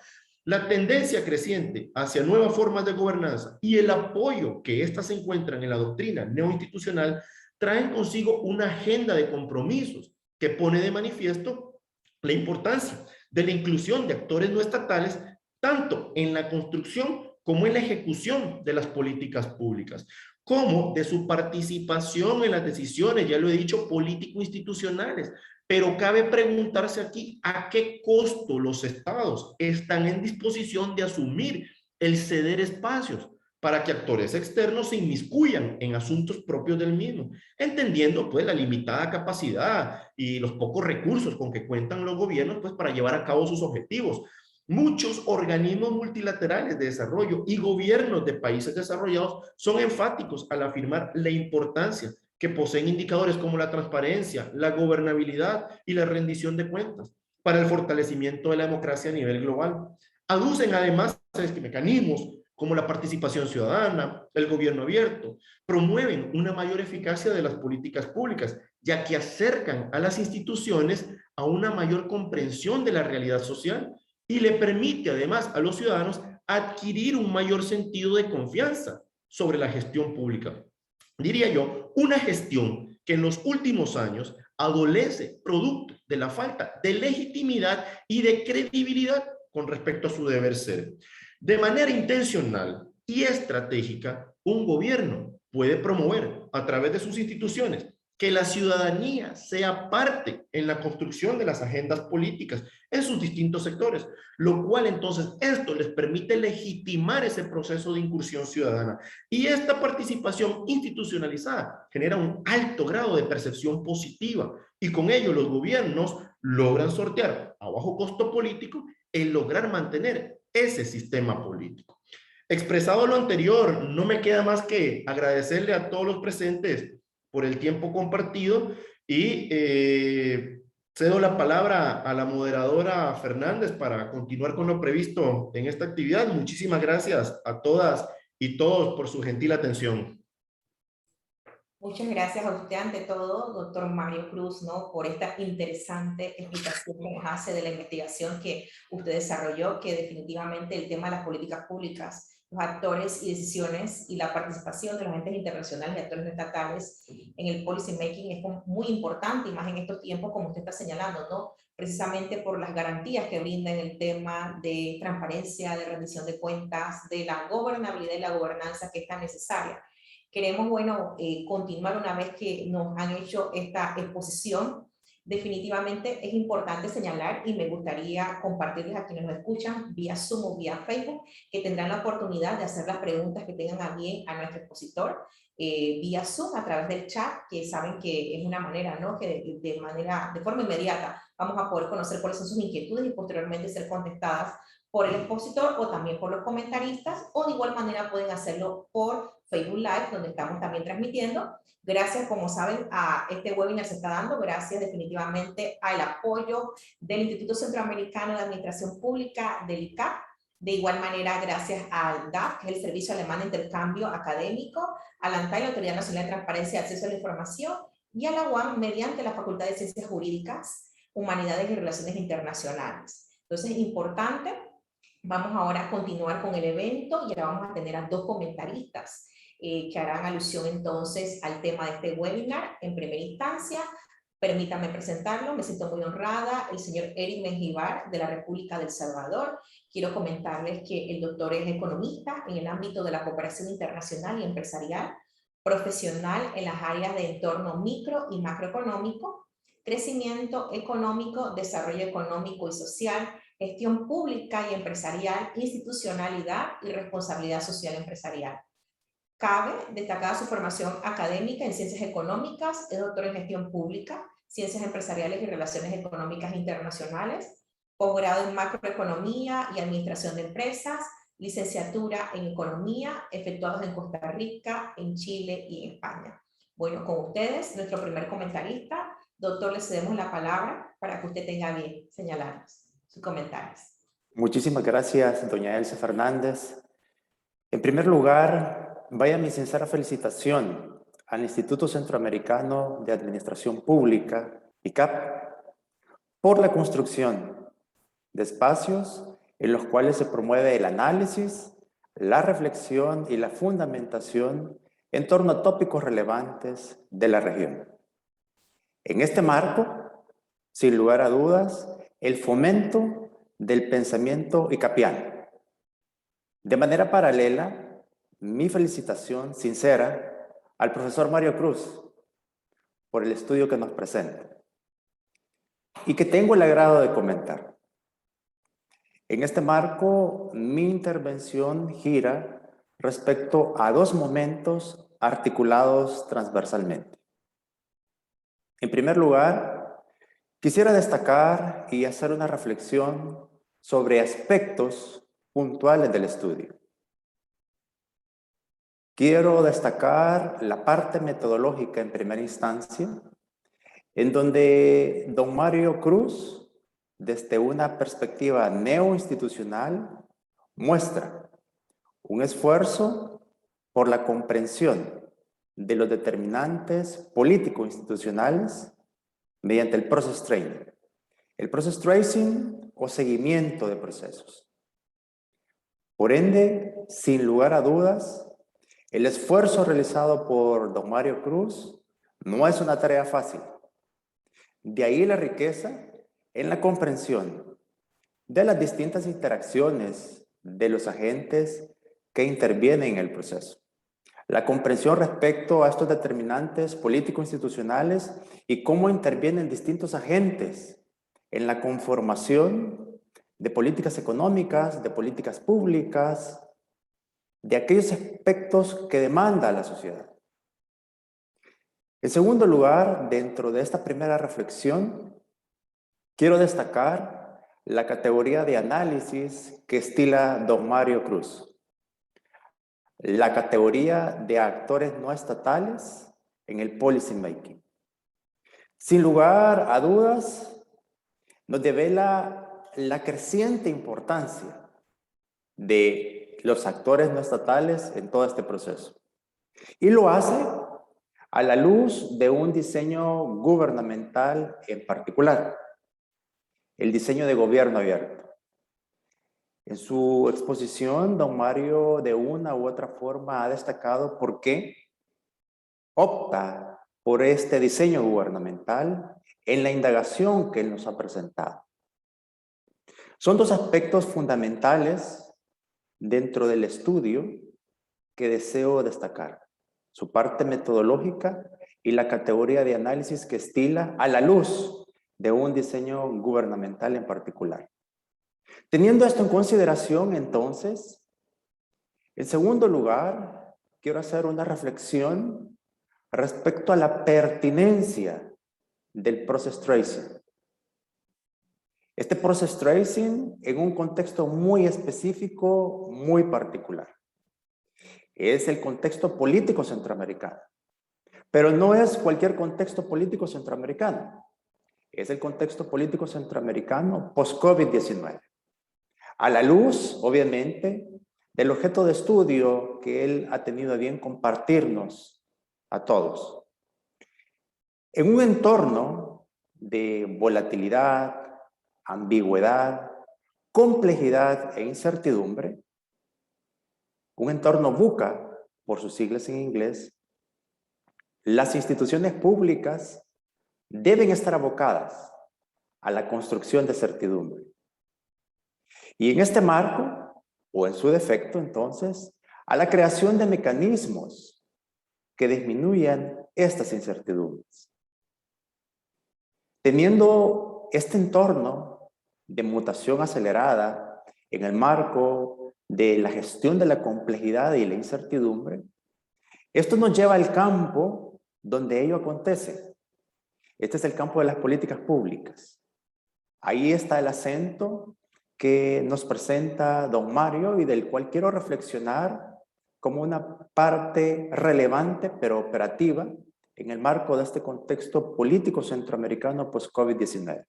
La tendencia creciente hacia nuevas formas de gobernanza y el apoyo que éstas se encuentran en la doctrina neoinstitucional traen consigo una agenda de compromisos que pone de manifiesto la importancia de la inclusión de actores no estatales tanto en la construcción como en la ejecución de las políticas públicas, como de su participación en las decisiones, ya lo he dicho, político-institucionales. Pero cabe preguntarse aquí a qué costo los estados están en disposición de asumir el ceder espacios para que actores externos se inmiscuyan en asuntos propios del mismo, entendiendo pues la limitada capacidad y los pocos recursos con que cuentan los gobiernos pues para llevar a cabo sus objetivos. Muchos organismos multilaterales de desarrollo y gobiernos de países desarrollados son enfáticos al afirmar la importancia que poseen indicadores como la transparencia, la gobernabilidad y la rendición de cuentas para el fortalecimiento de la democracia a nivel global. Aducen además mecanismos como la participación ciudadana, el gobierno abierto, promueven una mayor eficacia de las políticas públicas, ya que acercan a las instituciones a una mayor comprensión de la realidad social y le permite además a los ciudadanos adquirir un mayor sentido de confianza sobre la gestión pública. Diría yo, una gestión que en los últimos años adolece producto de la falta de legitimidad y de credibilidad con respecto a su deber ser. De manera intencional y estratégica, un gobierno puede promover a través de sus instituciones que la ciudadanía sea parte en la construcción de las agendas políticas en sus distintos sectores, lo cual entonces esto les permite legitimar ese proceso de incursión ciudadana. Y esta participación institucionalizada genera un alto grado de percepción positiva y con ello los gobiernos logran sortear a bajo costo político el lograr mantener ese sistema político. Expresado lo anterior, no me queda más que agradecerle a todos los presentes por el tiempo compartido y cedo la palabra a la moderadora Fernández para continuar con lo previsto en esta actividad. Muchísimas gracias a todas y todos por su gentil atención. Muchas gracias a usted ante todo, doctor Mario Cruz, ¿no? Por esta interesante explicación que nos hace de la investigación que usted desarrolló, que definitivamente el tema de las políticas públicas, los actores y decisiones y la participación de los agentes internacionales y actores estatales en el policy making es muy importante, y más en estos tiempos como usted está señalando, ¿no? Precisamente por las garantías que brinda en el tema de transparencia, de rendición de cuentas, de la gobernabilidad y la gobernanza que es tan necesaria. Queremos, bueno, continuar una vez que nos han hecho esta exposición. Definitivamente es importante señalar, y me gustaría compartirles a quienes nos escuchan vía Zoom o vía Facebook, que tendrán la oportunidad de hacer las preguntas que tengan a bien a nuestro expositor vía Zoom a través del chat, que saben que es una manera, ¿no? Que de forma inmediata vamos a poder conocer cuáles son sus inquietudes y posteriormente ser contestadas por el expositor o también por los comentaristas, o de igual manera pueden hacerlo por Facebook Live, donde estamos también transmitiendo. Gracias, como saben, a este webinar se está dando gracias definitivamente al apoyo del Instituto Centroamericano de Administración Pública, del ICAP. De igual manera, gracias al DAF, que es el Servicio Alemán de Intercambio Académico, a la ANTAI, la Autoridad Nacional de Transparencia y Acceso a la Información, y a la UAM, mediante la Facultad de Ciencias Jurídicas, Humanidades y Relaciones Internacionales. Entonces, es importante. Vamos ahora a continuar con el evento y ahora vamos a tener a dos comentaristas que harán alusión entonces al tema de este webinar. En primera instancia, permítanme presentarlo, me siento muy honrada, el señor Eric Menjivar de la República del Salvador. Quiero comentarles que el doctor es economista en el ámbito de la cooperación internacional y empresarial, profesional en las áreas de entorno micro y macroeconómico, crecimiento económico, desarrollo económico y social, gestión pública y empresarial, institucionalidad y responsabilidad social empresarial. Cabe destacar su formación académica en ciencias económicas, es doctor en gestión pública, ciencias empresariales y relaciones económicas internacionales, posgrado en macroeconomía y administración de empresas, licenciatura en economía, efectuados en Costa Rica, en Chile y en España. Bueno, con ustedes, nuestro primer comentarista. Doctor, le cedemos la palabra para que usted tenga bien señalarnos sus comentarios. Muchísimas gracias, doña Elsa Fernández. En primer lugar, vaya mi sincera felicitación al Instituto Centroamericano de Administración Pública, ICAP, por la construcción de espacios en los cuales se promueve el análisis, la reflexión y la fundamentación en torno a tópicos relevantes de la región. En este marco, sin lugar a dudas, el fomento del pensamiento icapiano. De manera paralela, mi felicitación sincera al profesor Mario Cruz por el estudio que nos presenta y que tengo el agrado de comentar. En este marco, mi intervención gira respecto a dos momentos articulados transversalmente. En primer lugar, quisiera destacar y hacer una reflexión sobre aspectos puntuales del estudio. Quiero destacar la parte metodológica en primera instancia, en donde don Mario Cruz, desde una perspectiva neoinstitucional, muestra un esfuerzo por la comprensión de los determinantes político-institucionales mediante el process training. El process tracing o seguimiento de procesos. Por ende, sin lugar a dudas, el esfuerzo realizado por don Mario Cruz no es una tarea fácil. De ahí la riqueza en la comprensión de las distintas interacciones de los agentes que intervienen en el proceso. La comprensión respecto a estos determinantes político-institucionales y cómo intervienen distintos agentes en la conformación de políticas económicas, de políticas públicas, de aquellos aspectos que demanda la sociedad. En segundo lugar, dentro de esta primera reflexión, quiero destacar la categoría de análisis que estila don Mario Cruz. La categoría de actores no estatales en el policy making. Sin lugar a dudas, nos devela la creciente importancia de los actores no estatales en todo este proceso. Y lo hace a la luz de un diseño gubernamental en particular, el diseño de gobierno abierto. En su exposición, don Mario de una u otra forma ha destacado por qué opta por este diseño gubernamental en la indagación que él nos ha presentado. Son dos aspectos fundamentales dentro del estudio que deseo destacar: su parte metodológica y la categoría de análisis que estila a la luz de un diseño gubernamental en particular. Teniendo esto en consideración, entonces, en segundo lugar, quiero hacer una reflexión respecto a la pertinencia del process tracing. Este process tracing en un contexto muy específico, muy particular. Es el contexto político centroamericano. Pero no es cualquier contexto político centroamericano. Es el contexto político centroamericano post-COVID-19. A la luz, obviamente, del objeto de estudio que él ha tenido a bien compartirnos a todos. En un entorno de volatilidad, ambigüedad, complejidad e incertidumbre, un entorno VUCA, por sus siglas en inglés, las instituciones públicas deben estar abocadas a la construcción de certidumbre. Y en este marco, o en su defecto entonces, a la creación de mecanismos que disminuyan estas incertidumbres. Teniendo este entorno de mutación acelerada en el marco de la gestión de la complejidad y la incertidumbre, esto nos lleva al campo donde ello acontece. Este es el campo de las políticas públicas. Ahí está el acento que nos presenta don Mario y del cual quiero reflexionar como una parte relevante pero operativa en el marco de este contexto político centroamericano post-COVID-19.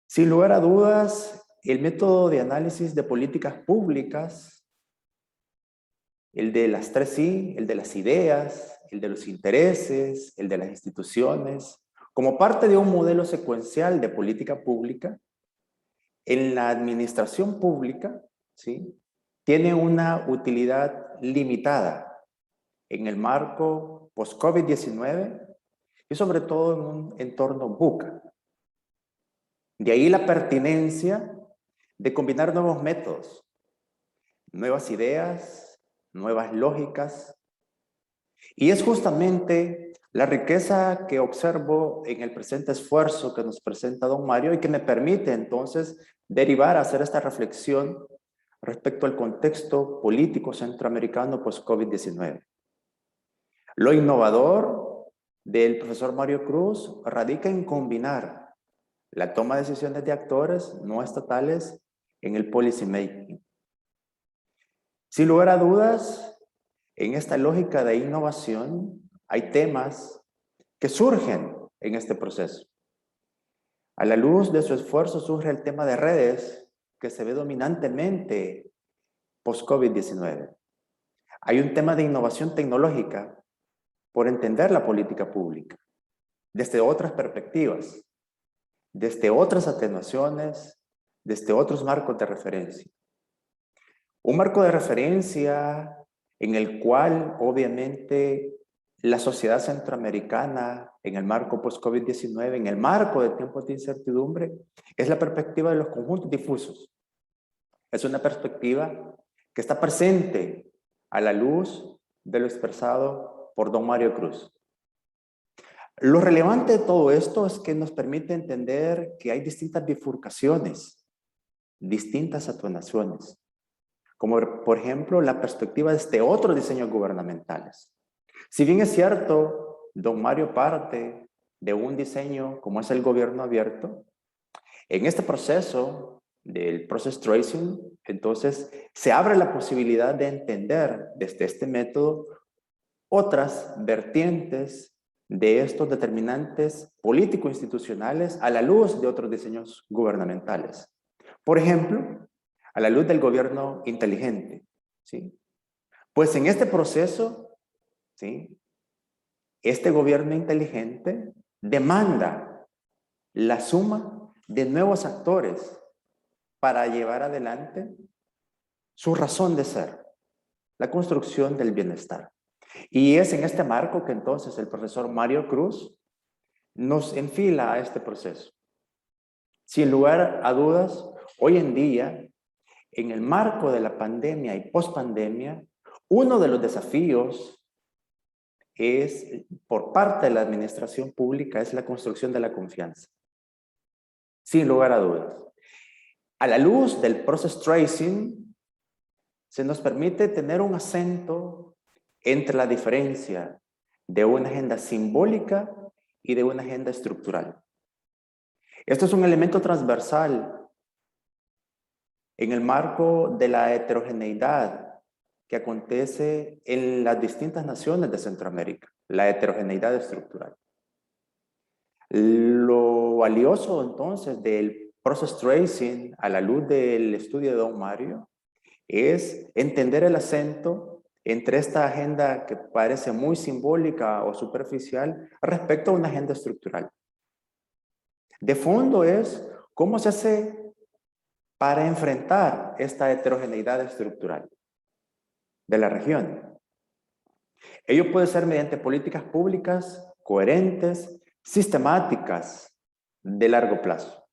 Sin lugar a dudas, el método de análisis de políticas públicas, el de las 3I, el de las ideas, el de los intereses, el de las instituciones, como parte de un modelo secuencial de política pública, en la administración pública, ¿sí?, tiene una utilidad limitada en el marco post-COVID-19 y sobre todo en un entorno VUCA. De ahí la pertinencia de combinar nuevos métodos, nuevas ideas, nuevas lógicas. Y es justamente la riqueza que observo en el presente esfuerzo que nos presenta don Mario y que me permite entonces derivar a hacer esta reflexión respecto al contexto político centroamericano post-COVID-19. Lo innovador del profesor Mario Cruz radica en combinar la toma de decisiones de actores no estatales en el policy making. Sin lugar a dudas, en esta lógica de innovación hay temas que surgen en este proceso. A la luz de su esfuerzo surge el tema de redes, que se ve dominantemente post-COVID-19. Hay un tema de innovación tecnológica por entender la política pública desde otras perspectivas, desde otras atenuaciones, desde otros marcos de referencia. Un marco de referencia en el cual, obviamente, la sociedad centroamericana, en el marco post-COVID-19, en el marco de tiempos de incertidumbre, es la perspectiva de los conjuntos difusos. Es una perspectiva que está presente a la luz de lo expresado por don Mario Cruz. Lo relevante de todo esto es que nos permite entender que hay distintas bifurcaciones, distintas atenuaciones, como por ejemplo la perspectiva de otros diseños gubernamentales. Si bien es cierto, don Mario parte de un diseño como es el gobierno abierto, en este proceso del process tracing, entonces se abre la posibilidad de entender desde este método otras vertientes de estos determinantes político-institucionales a la luz de otros diseños gubernamentales. Por ejemplo, a la luz del gobierno inteligente, ¿sí? Pues en este proceso, ¿sí?, este gobierno inteligente demanda la suma de nuevos actores para llevar adelante su razón de ser, la construcción del bienestar. Y es en este marco que entonces el profesor Mario Cruz nos enfila a este proceso. Sin lugar a dudas, hoy en día, en el marco de la pandemia y pospandemia, uno de los desafíos es, por parte de la administración pública, es la construcción de la confianza. Sin lugar a dudas. A la luz del process tracing, se nos permite tener un acento entre la diferencia de una agenda simbólica y de una agenda estructural. Esto es un elemento transversal en el marco de la heterogeneidad que acontece en las distintas naciones de Centroamérica, la heterogeneidad estructural. Lo valioso entonces del process tracing a la luz del estudio de don Mario es entender el acento entre esta agenda que parece muy simbólica o superficial respecto a una agenda estructural. De fondo es cómo se hace para enfrentar esta heterogeneidad estructural de la región. Ello puede ser mediante políticas públicas coherentes, sistemáticas, de largo plazo.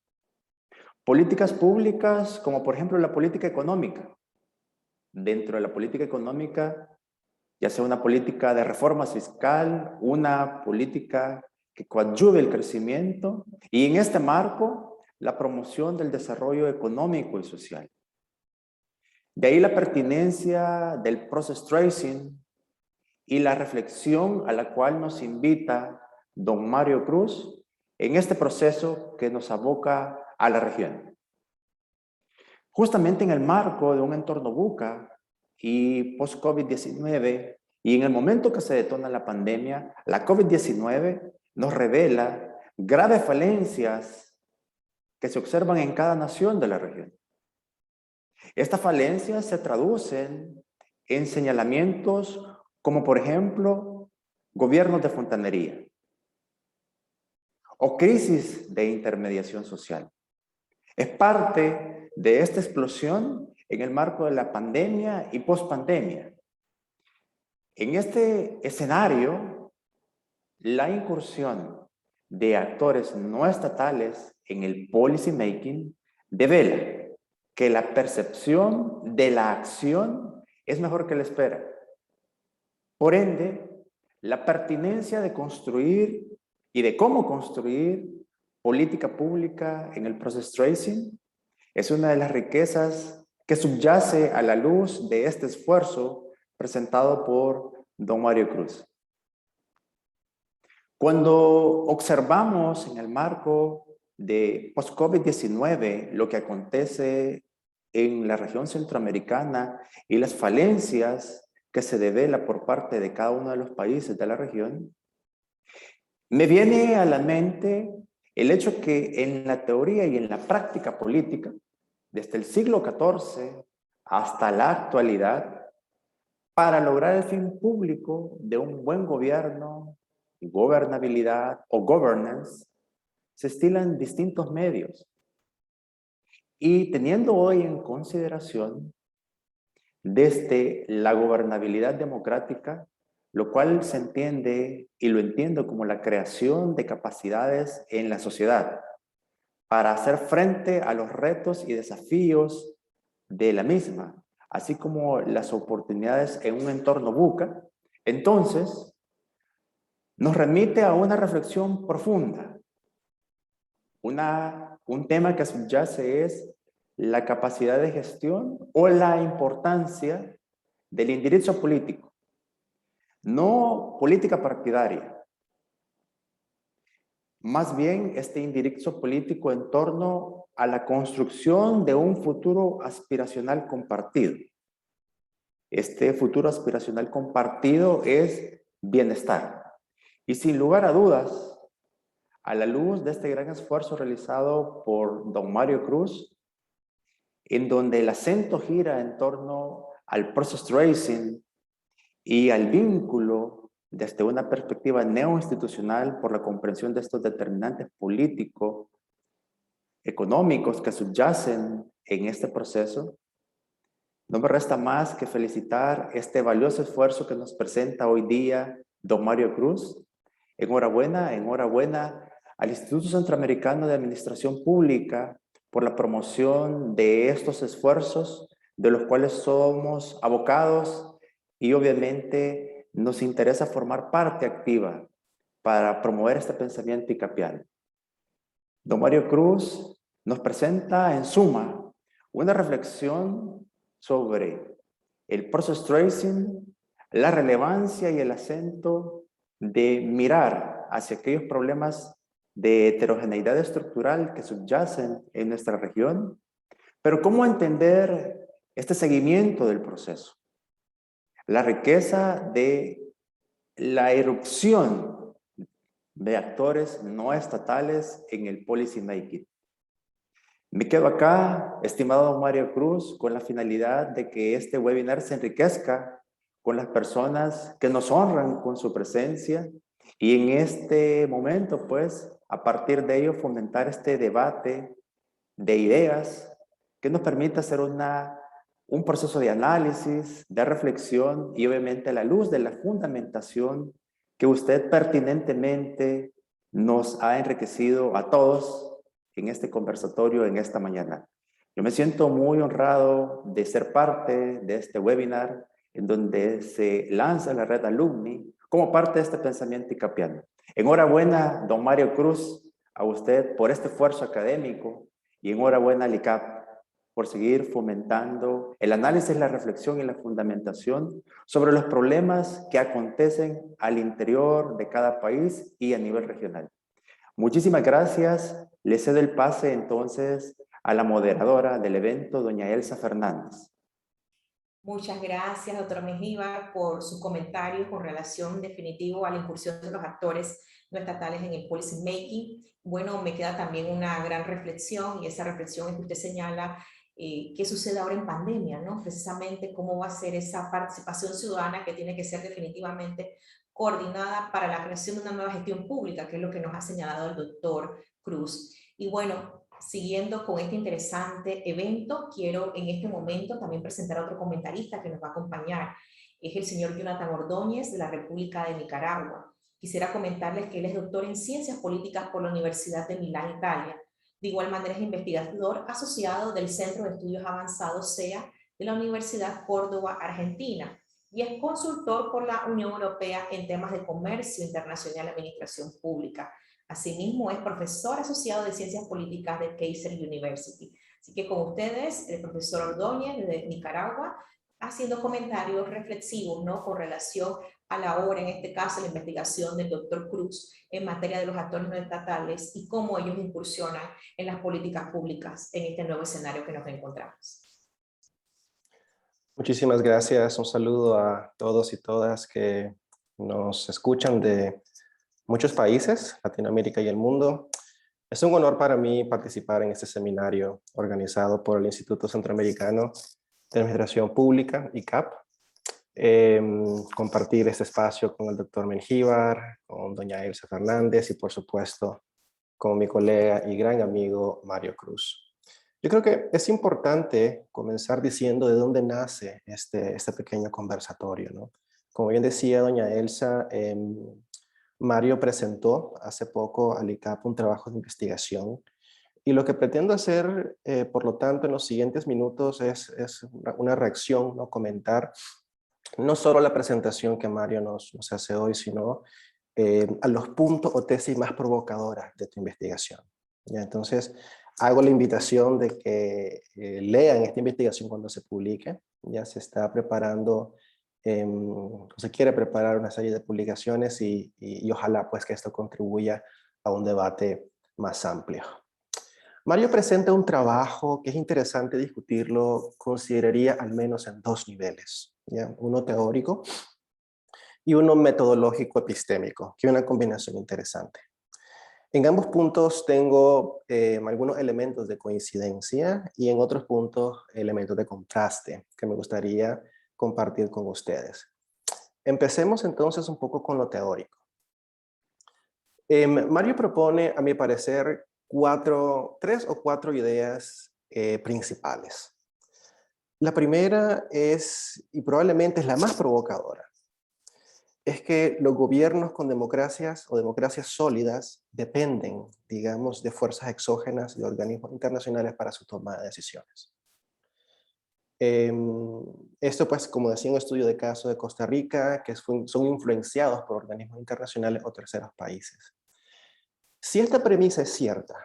Políticas públicas como por ejemplo la política económica. Dentro de la política económica, ya sea una política de reforma fiscal, una política que coadyuve el crecimiento y en este marco la promoción del desarrollo económico y social. De ahí la pertinencia del process tracing y la reflexión a la cual nos invita don Mario Cruz en este proceso que nos aboca a la región. Justamente en el marco de un entorno VUCA y post-COVID-19 y en el momento que se detona la pandemia, la COVID-19 nos revela graves falencias que se observan en cada nación de la región. Estas falencias se traducen en señalamientos como por ejemplo gobiernos de fontanería o crisis de intermediación social. Es parte de esta explosión en el marco de la pandemia y pospandemia. En este escenario, la incursión de actores no estatales en el policy making devela que la percepción de la acción es mejor que la espera. Por ende, la pertinencia de construir y de cómo construir política pública en el process tracing es una de las riquezas que subyace a la luz de este esfuerzo presentado por don Mario Cruz. Cuando observamos en el marco de post-COVID-19 lo que acontece en la región centroamericana y las falencias que se devela por parte de cada uno de los países de la región, me viene a la mente el hecho que en la teoría y en la práctica política, desde el siglo XIV hasta la actualidad, para lograr el fin público de un buen gobierno, gobernabilidad o governance, se estilan distintos medios. Y teniendo hoy en consideración desde la gobernabilidad democrática, lo cual se entiende y lo entiendo como la creación de capacidades en la sociedad para hacer frente a los retos y desafíos de la misma, así como las oportunidades en un entorno buca, entonces nos remite a una reflexión profunda. Un tema que subyace es la capacidad de gestión o la importancia del indirizzo político, no política partidaria, más bien este indirizzo político en torno a la construcción de un futuro aspiracional compartido. Este futuro aspiracional compartido es bienestar. Y sin lugar a dudas, a la luz de este gran esfuerzo realizado por don Mario Cruz, en donde el acento gira en torno al process tracing y al vínculo desde una perspectiva neoinstitucional por la comprensión de estos determinantes políticos, económicos que subyacen en este proceso, no me resta más que felicitar este valioso esfuerzo que nos presenta hoy día don Mario Cruz. Enhorabuena, enhorabuena al Instituto Centroamericano de Administración Pública por la promoción de estos esfuerzos de los cuales somos abocados y obviamente nos interesa formar parte activa para promover este pensamiento icapiano. Don Mario Cruz nos presenta en suma una reflexión sobre el process tracing, la relevancia y el acento de mirar hacia aquellos problemas de heterogeneidad estructural que subyacen en nuestra región, pero cómo entender este seguimiento del proceso, la riqueza de la irrupción de actores no estatales en el policy making. Me quedo acá, estimado Mario Cruz, con la finalidad de que este webinar se enriquezca con las personas que nos honran con su presencia y en este momento, pues, a partir de ello, fomentar este debate de ideas que nos permita hacer un proceso de análisis, de reflexión y obviamente a la luz de la fundamentación que usted pertinentemente nos ha enriquecido a todos en este conversatorio en esta mañana. Yo me siento muy honrado de ser parte de este webinar en donde se lanza la red Alumni como parte de este pensamiento icapiano. Enhorabuena, don Mario Cruz, a usted por este esfuerzo académico y enhorabuena al ICAP por seguir fomentando el análisis, la reflexión y la fundamentación sobre los problemas que acontecen al interior de cada país y a nivel regional. Muchísimas gracias. Le cedo el pase entonces a la moderadora del evento, doña Elsa Fernández. Muchas gracias, doctor Mengíbar, por su comentario con relación definitivo a la incursión de los actores no estatales en el policy making. Bueno, me queda también una gran reflexión y esa reflexión es que usted señala qué sucede ahora en pandemia, ¿no? Precisamente cómo va a ser esa participación ciudadana que tiene que ser definitivamente coordinada para la creación de una nueva gestión pública, que es lo que nos ha señalado el doctor Cruz. Y bueno, siguiendo con este interesante evento, quiero en este momento también presentar a otro comentarista que nos va a acompañar. Es el señor Jonathan Ordóñez de la República de Nicaragua. Quisiera comentarles que él es doctor en Ciencias Políticas por la Universidad de Milán, Italia. De igual manera es investigador asociado del Centro de Estudios Avanzados CEA de la Universidad Córdoba, Argentina, y es consultor por la Unión Europea en temas de comercio internacional y administración pública. Asimismo, es profesor asociado de Ciencias Políticas de Kaiser University. Así que con ustedes, el profesor Ordóñez de Nicaragua, haciendo comentarios reflexivos, ¿no? Con relación a la obra, en este caso, la investigación del doctor Cruz en materia de los actores no estatales y cómo ellos incursionan en las políticas públicas en este nuevo escenario que nos encontramos. Muchísimas gracias. Un saludo a todos y todas que nos escuchan de muchos países, Latinoamérica y el mundo. Es un honor para mí participar en este seminario organizado por el Instituto Centroamericano de Administración Pública, ICAP. Compartir este espacio con el doctor Mengíbar, con doña Elsa Fernández y por supuesto con mi colega y gran amigo Mario Cruz. Yo creo que es importante comenzar diciendo de dónde nace este pequeño conversatorio, ¿no? Como bien decía doña Elsa, Mario presentó hace poco al ICAP un trabajo de investigación y lo que pretendo hacer, por lo tanto, en los siguientes minutos es una reacción, ¿no? Comentar no solo la presentación que Mario nos hace hoy, sino a los puntos o tesis más provocadoras de tu investigación. ¿Ya? Entonces, hago la invitación de que lean esta investigación cuando se publique. Ya se está preparando, se quiere preparar una serie de publicaciones y ojalá pues que esto contribuya a un debate más amplio. Mario presenta un trabajo que es interesante discutirlo, consideraría al menos en dos niveles, ¿ya? Uno teórico y uno metodológico epistémico, que es una combinación interesante. En ambos puntos tengo algunos elementos de coincidencia y en otros puntos elementos de contraste que me gustaría compartir con ustedes. Empecemos entonces un poco con lo teórico. Mario propone, a mi parecer, tres o cuatro ideas principales. La primera es, y probablemente es la más provocadora, es que los gobiernos con democracias o democracias sólidas dependen, digamos, de fuerzas exógenas y organismos internacionales para su toma de decisiones. Esto, pues, como decía un estudio de caso de Costa Rica, que son influenciados por organismos internacionales o terceros países. Si esta premisa es cierta,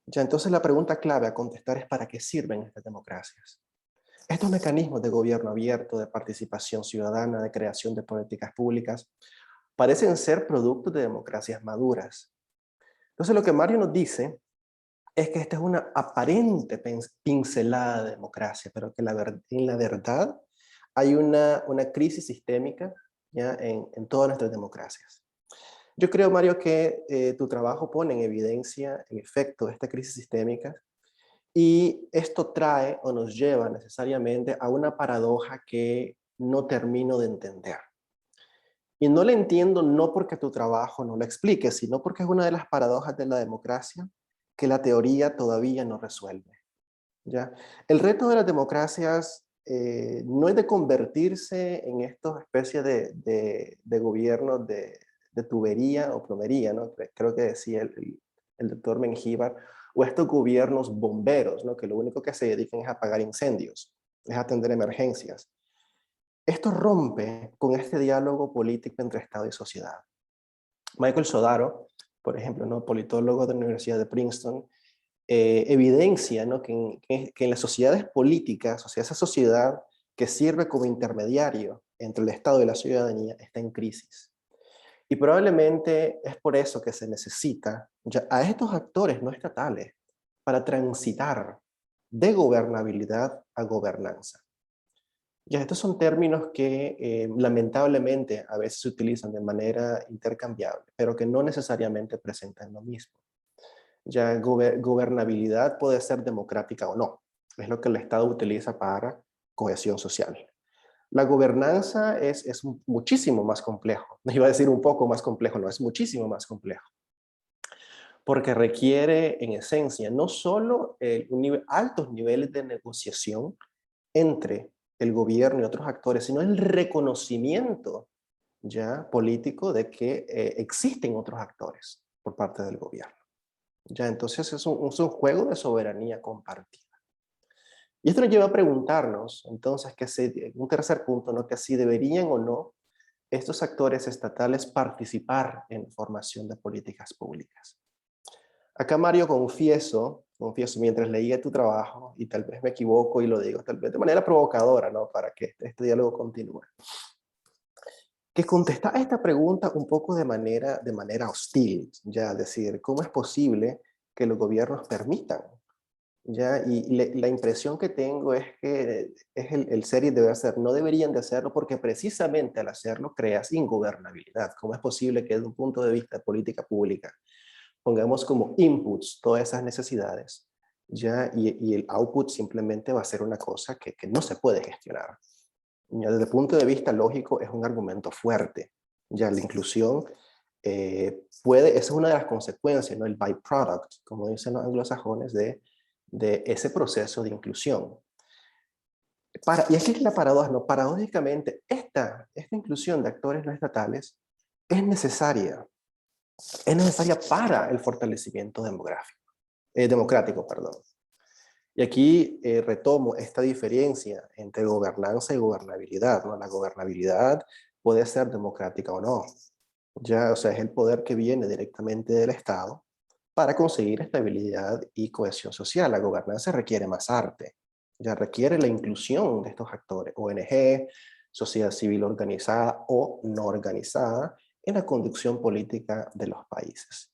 ya entonces la pregunta clave a contestar es ¿para qué sirven estas democracias? Estos mecanismos de gobierno abierto, de participación ciudadana, de creación de políticas públicas, parecen ser productos de democracias maduras. Entonces lo que Mario nos dice es que esta es una aparente pincelada de democracia, pero que en la verdad hay una crisis sistémica ya en todas nuestras democracias. Yo creo, Mario, que tu trabajo pone en evidencia, en efecto, esta crisis sistémica y esto trae o nos lleva necesariamente a una paradoja que no termino de entender. Y no la entiendo no porque tu trabajo no la explique, sino porque es una de las paradojas de la democracia que la teoría todavía no resuelve. ¿Ya? El reto de las democracias no es de convertirse en esta especie de gobiernos de tubería o plomería, ¿no? Creo que decía el doctor Mengíbar, o estos gobiernos bomberos, ¿no? Que lo único que se dedican es a apagar incendios, es atender emergencias. Esto rompe con este diálogo político entre Estado y sociedad. Michael Sodaro, por ejemplo, ¿no? Politólogo de la Universidad de Princeton, evidencia, ¿no? que en las sociedades políticas, o sea, esa sociedad que sirve como intermediario entre el Estado y la ciudadanía, está en crisis. Y probablemente es por eso que se necesita ya a estos actores no estatales para transitar de gobernabilidad a gobernanza. Ya estos son términos que lamentablemente a veces se utilizan de manera intercambiable, pero que no necesariamente presentan lo mismo. Ya gobernabilidad puede ser democrática o no. Es lo que el Estado utiliza para cohesión social. La gobernanza es muchísimo más complejo. No iba a decir un poco más complejo, no, es muchísimo más complejo. Porque requiere en esencia no solo altos niveles de negociación entre el gobierno y otros actores, sino el reconocimiento ya político de que existen otros actores por parte del gobierno. Ya, entonces es un juego de soberanía compartida. Y esto nos lleva a preguntarnos, entonces, un tercer punto, ¿no? Que si deberían o no estos actores estatales participar en formación de políticas públicas. Acá, Mario, confieso, confieso, mientras leía tu trabajo, y tal vez me equivoco y lo digo tal vez de manera provocadora, ¿no? Para que este diálogo continúe. Que contesta a esta pregunta un poco de manera hostil, ya, decir, ¿cómo es posible que los gobiernos permitan? Ya, y la impresión que tengo es que es el serie debe hacer, no deberían de hacerlo porque precisamente al hacerlo creas ingobernabilidad. ¿Cómo es posible que desde un punto de vista de política pública pongamos como inputs todas esas necesidades, ya, y el output simplemente va a ser una cosa que no se puede gestionar? Ya, desde el punto de vista lógico es un argumento fuerte. Ya la inclusión esa es una de las consecuencias, ¿no? El byproduct, como dicen los anglosajones, de ese proceso de inclusión. Y aquí es la paradoja, ¿no? Paradójicamente, esta inclusión de actores no estatales es necesaria para el fortalecimiento democrático. Perdón. Y aquí retomo esta diferencia entre gobernanza y gobernabilidad, ¿no? La gobernabilidad puede ser democrática o no. Ya, o sea, es el poder que viene directamente del Estado para conseguir estabilidad y cohesión social. La gobernanza requiere más arte, ya requiere la inclusión de estos actores, ONG, sociedad civil organizada o no organizada, en la conducción política de los países.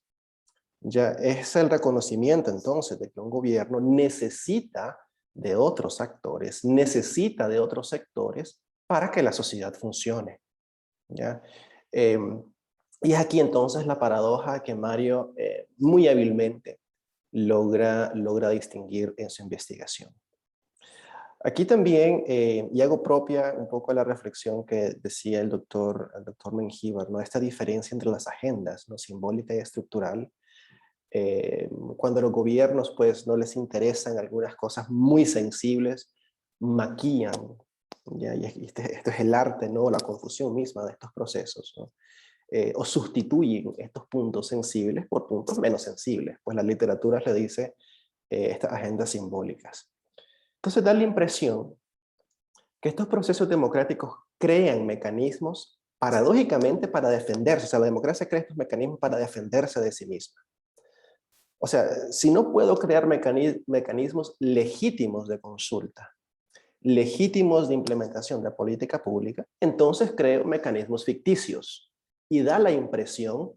Ya es el reconocimiento entonces de que un gobierno necesita de otros actores, necesita de otros sectores para que la sociedad funcione. ¿Ya? Y es aquí entonces la paradoja que Mario muy hábilmente logra distinguir en su investigación. Aquí también, y hago propia un poco la reflexión que decía el doctor Mengíbar, ¿no? Esta diferencia entre las agendas, ¿no? Simbólica y estructural. Cuando los gobiernos pues no les interesan algunas cosas muy sensibles, maquillan, ¿ya? Y esto es el arte, ¿no? La confusión misma de estos procesos, ¿no? O sustituyen estos puntos sensibles por puntos menos sensibles, pues la literatura le dice estas agendas simbólicas. Entonces da la impresión que estos procesos democráticos crean mecanismos paradójicamente para defenderse, o sea, la democracia crea estos mecanismos para defenderse de sí misma. O sea, si no puedo crear mecanismos legítimos de consulta, legítimos de implementación de política pública, entonces creo mecanismos ficticios. Y da la impresión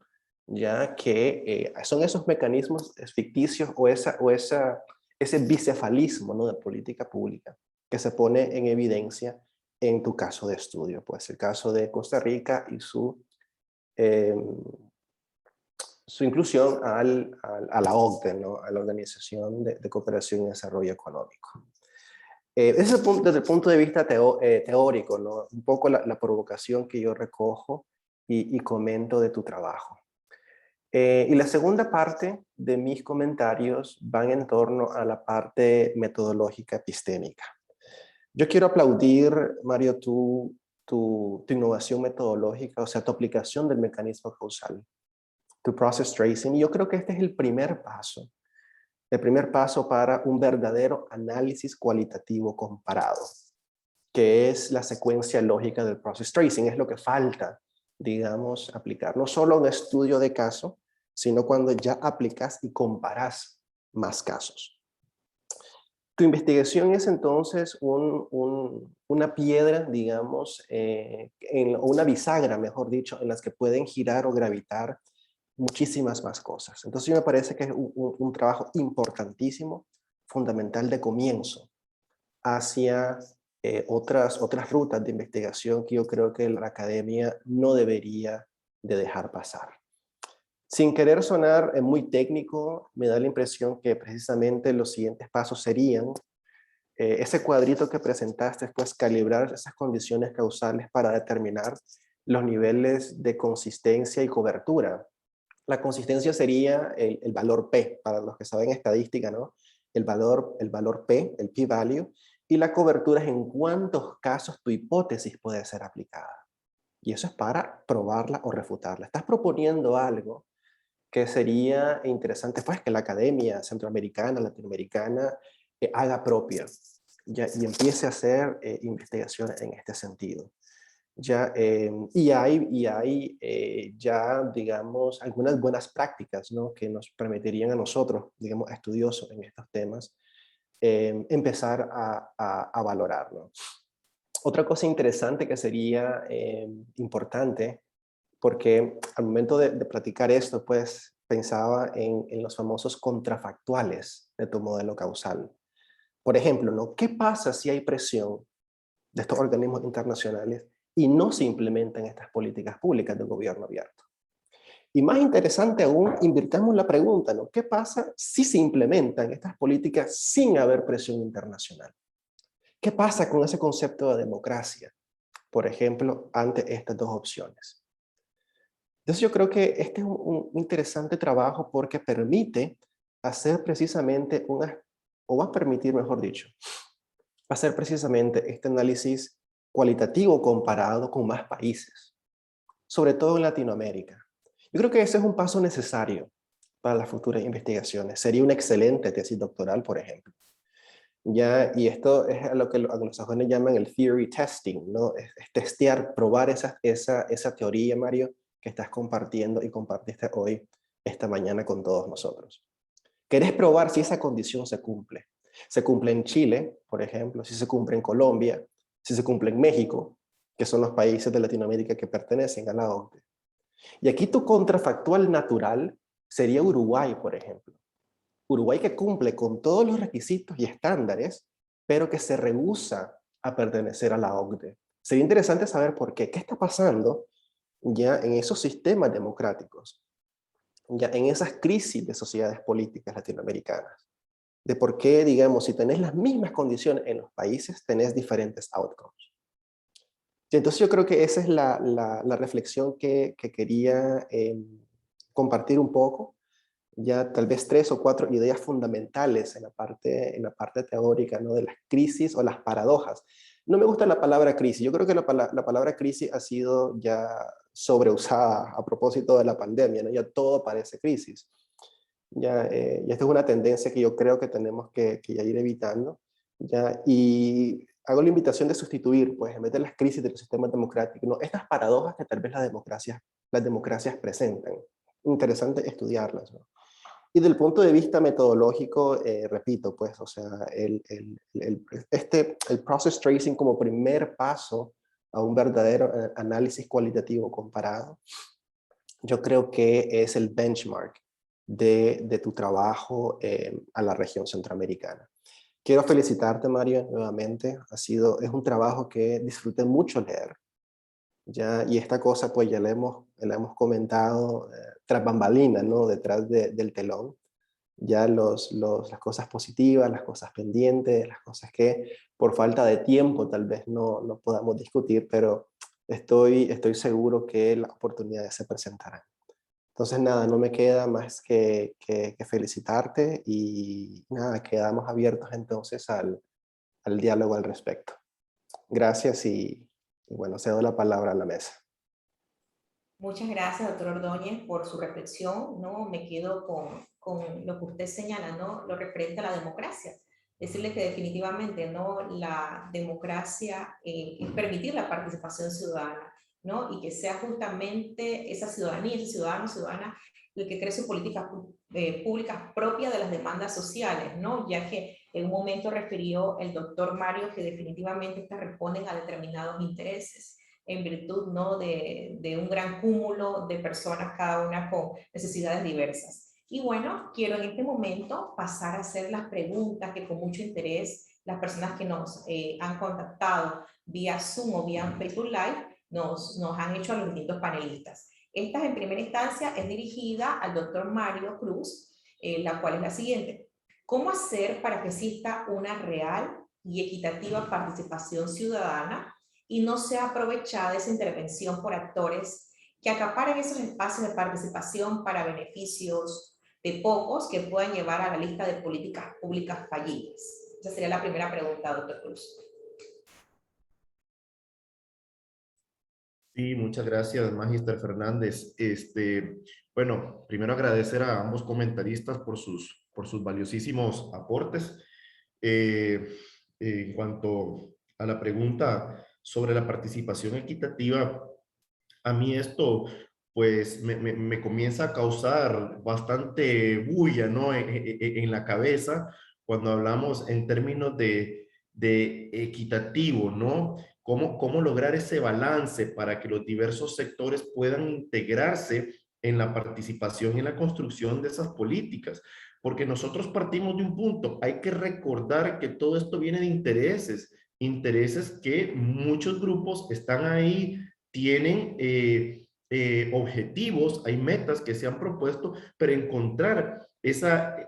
ya que son esos mecanismos ficticios o ese bicefalismo, ¿no? De política pública que se pone en evidencia en tu caso de estudio, pues el caso de Costa Rica y su inclusión a la OCDE, ¿no? A la Organización de Cooperación y Desarrollo Económico. Ese es desde el punto de vista teórico, ¿no? Un poco la provocación que yo recojo y comento de tu trabajo. Y la segunda parte de mis comentarios van en torno a la parte metodológica epistémica. Yo quiero aplaudir, Mario, tu innovación metodológica, o sea, tu aplicación del mecanismo causal, tu process tracing. Y yo creo que este es el primer paso para un verdadero análisis cualitativo comparado, que es la secuencia lógica del process tracing. Es lo que falta, digamos, aplicar. No solo un estudio de caso, sino cuando ya aplicas y comparas más casos. Tu investigación es entonces una piedra, digamos, una bisagra, mejor dicho, en las que pueden girar o gravitar muchísimas más cosas. Entonces me parece que es un trabajo importantísimo, fundamental de comienzo hacia otras rutas de investigación que yo creo que la academia no debería de dejar pasar. Sin querer sonar muy técnico, me da la impresión que precisamente los siguientes pasos serían ese cuadrito que presentaste, pues calibrar esas condiciones causales para determinar los niveles de consistencia y cobertura. La consistencia sería el valor P, para los que saben estadística, ¿no? El valor P, el p-value, y la cobertura es en cuántos casos tu hipótesis puede ser aplicada. Y eso es para probarla o refutarla. Estás proponiendo algo que sería interesante, pues, que la academia centroamericana, latinoamericana, haga propia y empiece a hacer investigación en este sentido. Ya, y hay ya, digamos, algunas buenas prácticas, ¿no? Que nos permitirían a nosotros, digamos, estudiosos en estos temas, empezar a valorar, ¿no? Otra cosa interesante que sería importante, porque al momento de platicar esto, pues pensaba en los famosos contrafactuales de tu modelo causal. Por ejemplo, ¿no? ¿Qué pasa si hay presión de estos organismos internacionales y no se implementan estas políticas públicas del gobierno abierto? Y más interesante aún, invirtamos la pregunta, ¿no? ¿Qué pasa si se implementan estas políticas sin haber presión internacional? ¿Qué pasa con ese concepto de democracia, por ejemplo, ante estas dos opciones? Entonces yo creo que este es un interesante trabajo porque permite hacer precisamente o va a permitir, mejor dicho, hacer precisamente este análisis cualitativo comparado con más países, sobre todo en Latinoamérica. Yo creo que ese es un paso necesario para las futuras investigaciones. Sería una excelente tesis doctoral, por ejemplo. Ya, y esto es a lo que los anglosajones llaman el theory testing, ¿no? Es testear, probar esa teoría, Mario, que estás compartiendo y compartiste hoy, esta mañana con todos nosotros. ¿Querés probar si esa condición se cumple? Se cumple en Chile, por ejemplo, si se cumple en Colombia, si se cumple en México, que son los países de Latinoamérica que pertenecen a la OCDE. Y aquí tu contrafactual natural sería Uruguay, por ejemplo. Uruguay que cumple con todos los requisitos y estándares, pero que se rehúsa a pertenecer a la OCDE. Sería interesante saber por qué. ¿Qué está pasando ya en esos sistemas democráticos? Ya en esas crisis de sociedades políticas latinoamericanas. De por qué, digamos, si tenés las mismas condiciones en los países, tenés diferentes outcomes. Y entonces yo creo que esa es la reflexión que quería compartir un poco. Ya tal vez 3 o 4 ideas fundamentales en la parte teórica, ¿no? De las crisis o las paradojas. No me gusta la palabra crisis. Yo creo que la palabra crisis ha sido ya sobreusada a propósito de la pandemia, ¿no? Ya todo parece crisis. Ya, y esta es una tendencia que yo creo que tenemos que ya ir evitando. Ya, y hago la invitación de sustituir, pues, en vez de las crisis de los sistemas democráticos, ¿no? Estas paradojas que tal vez las democracias presentan. Interesante estudiarlas, ¿no? Y del punto de vista metodológico, repito, pues, o sea, el process tracing como primer paso a un verdadero análisis cualitativo comparado, yo creo que es el benchmark de tu trabajo a la región centroamericana. Quiero felicitarte, Mario, nuevamente. Es un trabajo que disfruté mucho leer. Ya, y esta cosa, pues ya la hemos comentado tras bambalinas, ¿no? Detrás del telón. Ya las cosas positivas, las cosas pendientes, las cosas que por falta de tiempo tal vez no podamos discutir, pero estoy seguro que las oportunidades se presentarán. Entonces, nada, no me queda más que felicitarte y nada, quedamos abiertos entonces al diálogo al respecto. Gracias y bueno, cedo la palabra a la mesa. Muchas gracias, doctor Ordóñez, por su reflexión, ¿no? Me quedo con lo que usted señala, ¿no? Lo referente a la democracia. Decirle que definitivamente, ¿no? La democracia es permitir la participación ciudadana, ¿no? Y que sea justamente esa ciudadanía, ese ciudadano, ciudadana, el que cree sus políticas públicas propias de las demandas sociales, ¿no? Ya que en un momento refirió el doctor Mario que definitivamente estas responden a determinados intereses en virtud, ¿no? de un gran cúmulo de personas, cada una con necesidades diversas. Y bueno, quiero en este momento pasar a hacer las preguntas que con mucho interés las personas que nos han contactado vía Zoom o vía Facebook Live nos han hecho a los distintos panelistas. Esta en primera instancia es dirigida al doctor Mario Cruz, la cual es la siguiente. ¿Cómo hacer para que exista una real y equitativa participación ciudadana y no sea aprovechada esa intervención por actores que acaparen esos espacios de participación para beneficios de pocos que puedan llevar a la lista de políticas públicas fallidas? Esa sería la primera pregunta, doctor Cruz. Sí, muchas gracias, Magíster Fernández. Bueno, primero agradecer a ambos comentaristas por sus valiosísimos aportes. En cuanto a la pregunta sobre la participación equitativa, a mí esto pues me comienza a causar bastante bulla, ¿no? En la cabeza cuando hablamos en términos de equitativo, ¿no? ¿Cómo lograr ese balance para que los diversos sectores puedan integrarse en la participación y en la construcción de esas políticas? Porque nosotros partimos de un punto, hay que recordar que todo esto viene de intereses que muchos grupos están ahí, tienen objetivos, hay metas que se han propuesto, pero encontrar esa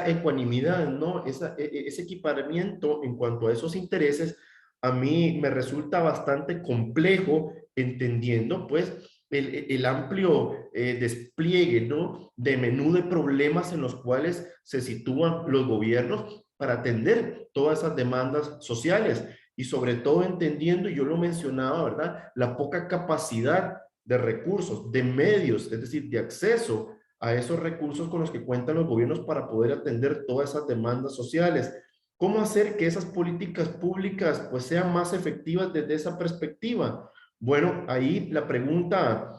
ecuanimidad, ¿no? Ese equiparamiento en cuanto a esos intereses, a mí me resulta bastante complejo, entendiendo pues el amplio despliegue, ¿no? De menú de problemas en los cuales se sitúan los gobiernos para atender todas esas demandas sociales y sobre todo entendiendo, y yo lo mencionaba, ¿verdad? La poca capacidad de recursos, de medios, es decir, de acceso a esos recursos con los que cuentan los gobiernos para poder atender todas esas demandas sociales. ¿Cómo hacer que esas políticas públicas pues sean más efectivas desde esa perspectiva? Bueno, ahí la pregunta,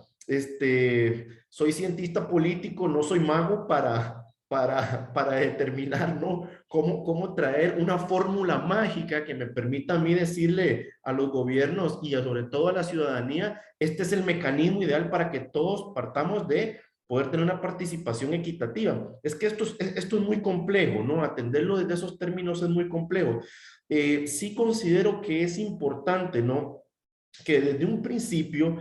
soy cientista político, no soy mago para determinar, ¿no? Cómo traer una fórmula mágica que me permita a mí decirle a los gobiernos y sobre todo a la ciudadanía, este es el mecanismo ideal para que todos partamos de poder tener una participación equitativa. Es que esto es muy complejo, ¿no? Atenderlo desde esos términos es muy complejo. Sí considero que es importante, ¿no? Que desde un principio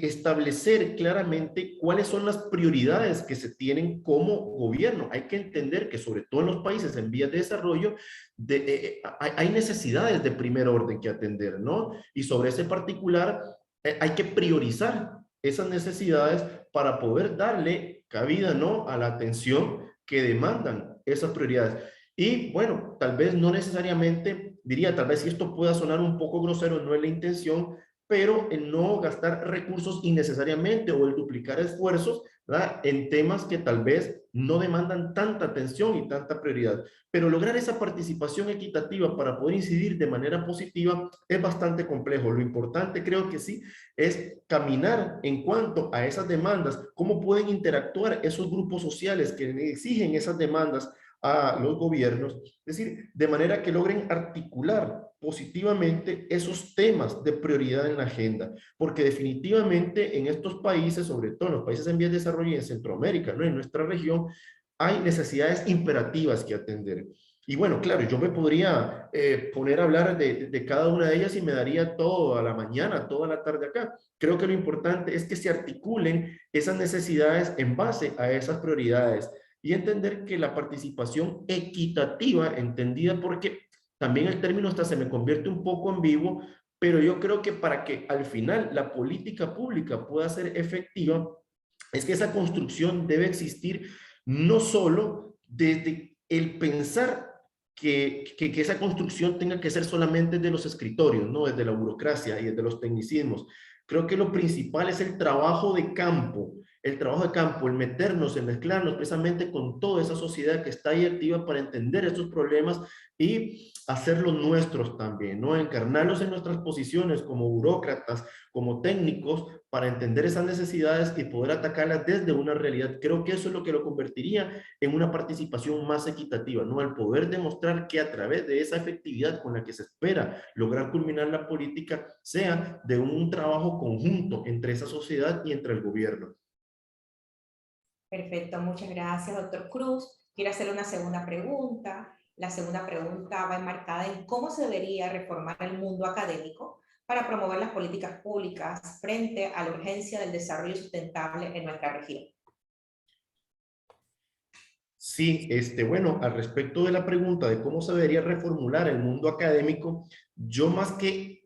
establecer claramente cuáles son las prioridades que se tienen como gobierno. Hay que entender que sobre todo en los países en vías de desarrollo hay necesidades de primer orden que atender, ¿no? Y sobre ese particular hay que priorizar esas necesidades para poder darle cabida, ¿no? A la atención que demandan esas prioridades. Y bueno, tal vez no necesariamente, diría, tal vez si esto pueda sonar un poco grosero, no es la intención, pero el no gastar recursos innecesariamente o el duplicar esfuerzos, ¿verdad? En temas que tal vez no demandan tanta atención y tanta prioridad. Pero lograr esa participación equitativa para poder incidir de manera positiva es bastante complejo. Lo importante creo que sí es caminar en cuanto a esas demandas, cómo pueden interactuar esos grupos sociales que exigen esas demandas a los gobiernos, es decir, de manera que logren articular positivamente esos temas de prioridad en la agenda, porque definitivamente en estos países, sobre todo en los países en vías de desarrollo y en Centroamérica, ¿no? En nuestra región, hay necesidades imperativas que atender. Y bueno, claro, yo me podría poner a hablar de cada una de ellas y me daría toda la mañana, toda la tarde acá. Creo que lo importante es que se articulen esas necesidades en base a esas prioridades y entender que la participación equitativa, entendida porque también el término hasta se me convierte un poco ambiguo, pero yo creo que para que al final la política pública pueda ser efectiva, es que esa construcción debe existir no solo desde el pensar que esa construcción tenga que ser solamente de los escritorios, ¿no? Desde la burocracia y desde los tecnicismos. Creo que lo principal es el trabajo de campo, el meternos, el mezclarnos precisamente con toda esa sociedad que está ahí activa para entender estos problemas y hacerlos nuestros también, ¿no? Encarnarlos en nuestras posiciones como burócratas, como técnicos, para entender esas necesidades y poder atacarlas desde una realidad. Creo que eso es lo que lo convertiría en una participación más equitativa, ¿no? El poder demostrar que a través de esa efectividad con la que se espera lograr culminar la política sea de un trabajo conjunto entre esa sociedad y entre el gobierno. Perfecto, muchas gracias, doctor Cruz. Quiero hacerle una segunda pregunta. La segunda pregunta va enmarcada en cómo se debería reformar el mundo académico para promover las políticas públicas frente a la urgencia del desarrollo sustentable en nuestra región. Sí, bueno, al respecto de la pregunta de cómo se debería reformular el mundo académico, yo más que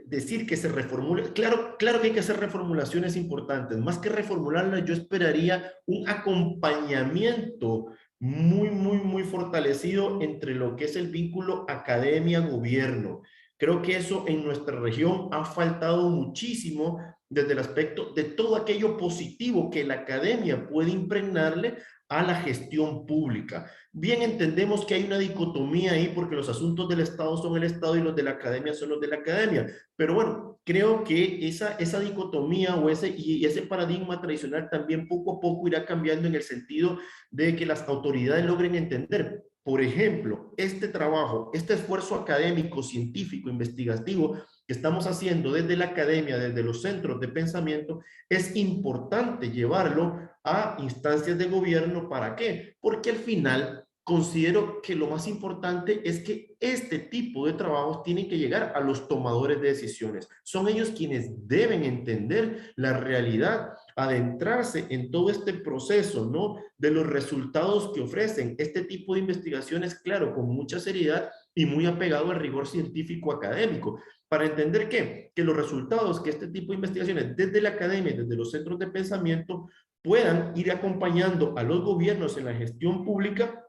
decir que se reformule, claro que hay que hacer reformulaciones importantes, más que reformularlas, yo esperaría un acompañamiento muy fortalecido entre lo que es el vínculo academia-gobierno. Creo que eso en nuestra región ha faltado muchísimo desde el aspecto de todo aquello positivo que la academia puede impregnarle a la gestión pública. Bien entendemos que hay una dicotomía ahí porque los asuntos del Estado son el Estado y los de la academia son los de la academia. Pero bueno, creo que esa dicotomía o ese paradigma tradicional también poco a poco irá cambiando en el sentido de que las autoridades logren entender. Por ejemplo, este trabajo, este esfuerzo académico, científico, investigativo que estamos haciendo desde la academia, desde los centros de pensamiento, es importante llevarlo a instancias de gobierno. ¿Para qué? Porque al final considero que lo más importante es que este tipo de trabajos tienen que llegar a los tomadores de decisiones. Son ellos quienes deben entender la realidad, adentrarse en todo este proceso, ¿no? De los resultados que ofrecen este tipo de investigaciones, claro, con mucha seriedad y muy apegado al rigor científico académico, para entender que los resultados que este tipo de investigaciones desde la academia, desde los centros de pensamiento, puedan ir acompañando a los gobiernos en la gestión pública.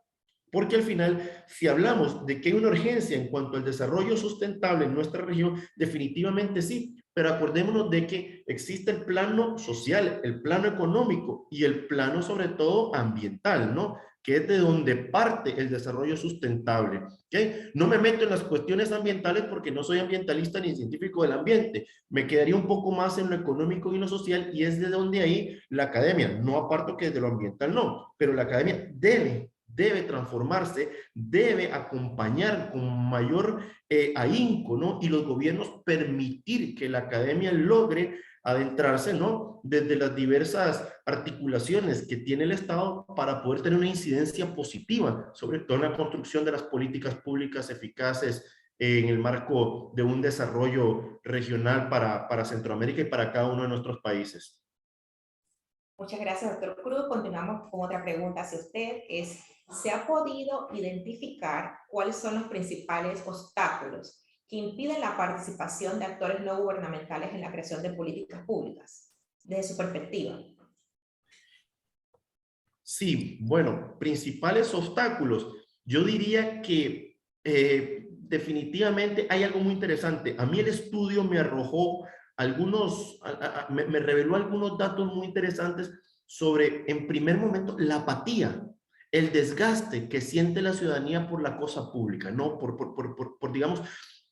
Porque al final, si hablamos de que hay una urgencia en cuanto al desarrollo sustentable en nuestra región, definitivamente sí, pero acordémonos de que existe el plano social, el plano económico y el plano sobre todo ambiental, ¿no? Que es de donde parte el desarrollo sustentable. ¿Okay? No me meto en las cuestiones ambientales porque no soy ambientalista ni científico del ambiente. Me quedaría un poco más en lo económico y lo social, y es de donde ahí la academia, no aparto que desde lo ambiental no, pero la academia debe transformarse, debe acompañar con mayor ahínco, ¿no? Y los gobiernos permitir que la academia logre adentrarse, ¿no? Desde las diversas articulaciones que tiene el Estado para poder tener una incidencia positiva, sobre todo en la construcción de las políticas públicas eficaces en el marco de un desarrollo regional para Centroamérica y para cada uno de nuestros países. Muchas gracias, doctor Cruz. Continuamos con otra pregunta hacia usted. ¿Se ha podido identificar cuáles son los principales obstáculos que impiden la participación de actores no gubernamentales en la creación de políticas públicas, desde su perspectiva? Sí, bueno, principales obstáculos. Yo diría que definitivamente hay algo muy interesante. A mí el estudio me arrojó me reveló algunos datos muy interesantes sobre, en primer momento, la apatía, el desgaste que siente la ciudadanía por la cosa pública, ¿no? Por digamos,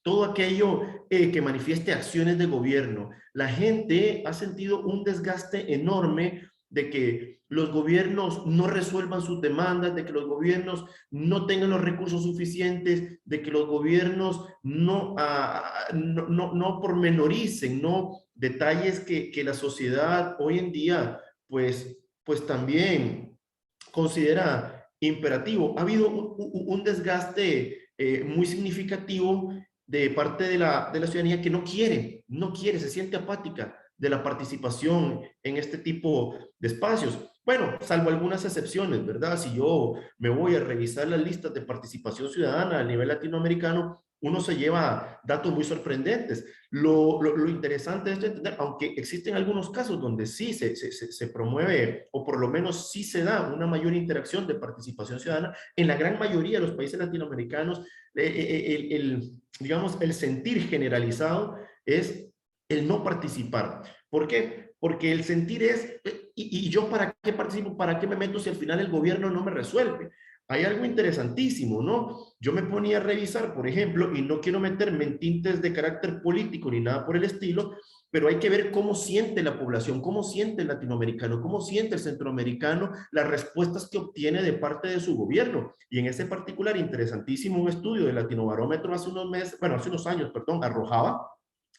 todo aquello que manifieste acciones de gobierno. La gente ha sentido un desgaste enorme de que los gobiernos no resuelvan sus demandas, de que los gobiernos no tengan los recursos suficientes, de que los gobiernos no pormenoricen, ¿no? Detalles que la sociedad hoy en día pues también considera imperativo. Ha habido un desgaste muy significativo de parte de la ciudadanía que no quiere, se siente apática de la participación en este tipo de espacios. Bueno, salvo algunas excepciones, ¿verdad? Si yo me voy a revisar las listas de participación ciudadana a nivel latinoamericano, uno se lleva datos muy sorprendentes. Lo interesante es entender, aunque existen algunos casos donde sí se promueve, o por lo menos sí se da una mayor interacción de participación ciudadana, en la gran mayoría de los países latinoamericanos, digamos, el sentir generalizado es el no participar. ¿Por qué? Porque el sentir es, ¿y yo para qué participo? ¿Para qué me meto si al final el gobierno no me resuelve? Hay algo interesantísimo, ¿no? Yo me ponía a revisar, por ejemplo, y no quiero meterme en tintes de carácter político ni nada por el estilo, pero hay que ver cómo siente la población, cómo siente el latinoamericano, cómo siente el centroamericano las respuestas que obtiene de parte de su gobierno. Y en ese particular, interesantísimo, un estudio del Latinobarómetro hace unos años, arrojaba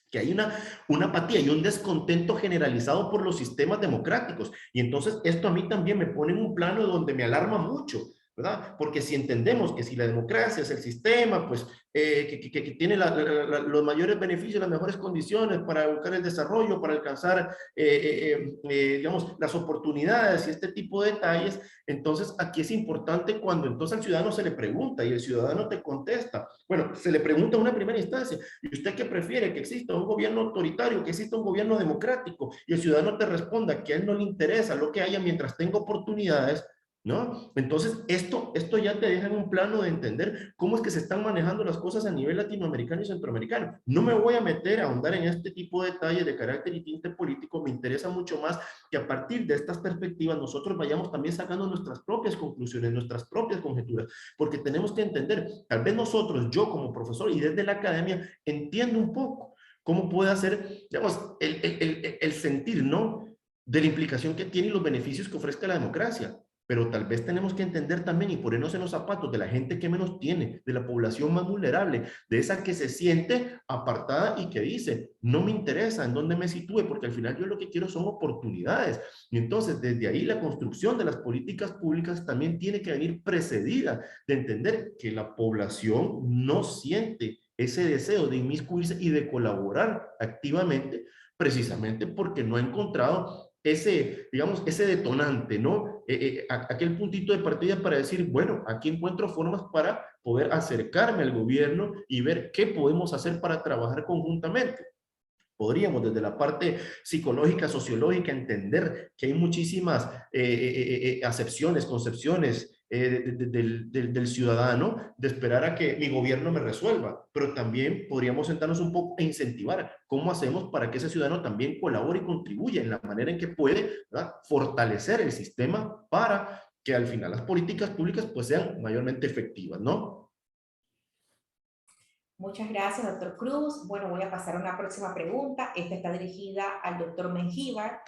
que hay una apatía y un descontento generalizado por los sistemas democráticos. Y entonces esto a mí también me pone en un plano donde me alarma mucho, ¿verdad? Porque si entendemos que si la democracia es el sistema, pues que tiene los mayores beneficios, las mejores condiciones para buscar el desarrollo, para alcanzar, digamos, las oportunidades y este tipo de detalles, entonces aquí es importante cuando entonces al ciudadano se le pregunta y el ciudadano te contesta. Bueno, se le pregunta en una primera instancia, ¿y usted qué prefiere? ¿Que exista un gobierno autoritario, que exista un gobierno democrático? Y el ciudadano te responda que a él no le interesa lo que haya mientras tenga oportunidades. ¿no? Entonces, esto ya te deja en un plano de entender cómo es que se están manejando las cosas a nivel latinoamericano y centroamericano. No me voy a meter a ahondar en este tipo de detalles de carácter y tinte político, me interesa mucho más que a partir de estas perspectivas nosotros vayamos también sacando nuestras propias conclusiones, nuestras propias conjeturas, porque tenemos que entender, tal vez nosotros, yo como profesor y desde la academia, entiendo un poco cómo puede hacer, digamos, el sentir, ¿no? De la implicación que tiene y los beneficios que ofrezca la democracia. Pero tal vez tenemos que entender también y ponernos en los zapatos de la gente que menos tiene, de la población más vulnerable, de esa que se siente apartada y que dice, no me interesa en dónde me sitúe, porque al final yo lo que quiero son oportunidades. Y entonces, desde ahí la construcción de las políticas públicas también tiene que venir precedida de entender que la población no siente ese deseo de inmiscuirse y de colaborar activamente, precisamente porque no ha encontrado ese, digamos, ese detonante, ¿no? Aquel puntito de partida para decir, bueno, aquí encuentro formas para poder acercarme al gobierno y ver qué podemos hacer para trabajar conjuntamente. Podríamos desde la parte psicológica, sociológica, entender que hay muchísimas acepciones, concepciones del ciudadano de esperar a que mi gobierno me resuelva, pero también podríamos sentarnos un poco e incentivar cómo hacemos para que ese ciudadano también colabore y contribuya en la manera en que puede, ¿verdad?, fortalecer el sistema para que al final las políticas públicas pues sean mayormente efectivas, ¿no? Muchas gracias, doctor Cruz. Bueno, voy a pasar a una próxima pregunta. Esta está dirigida al doctor Mengíbar.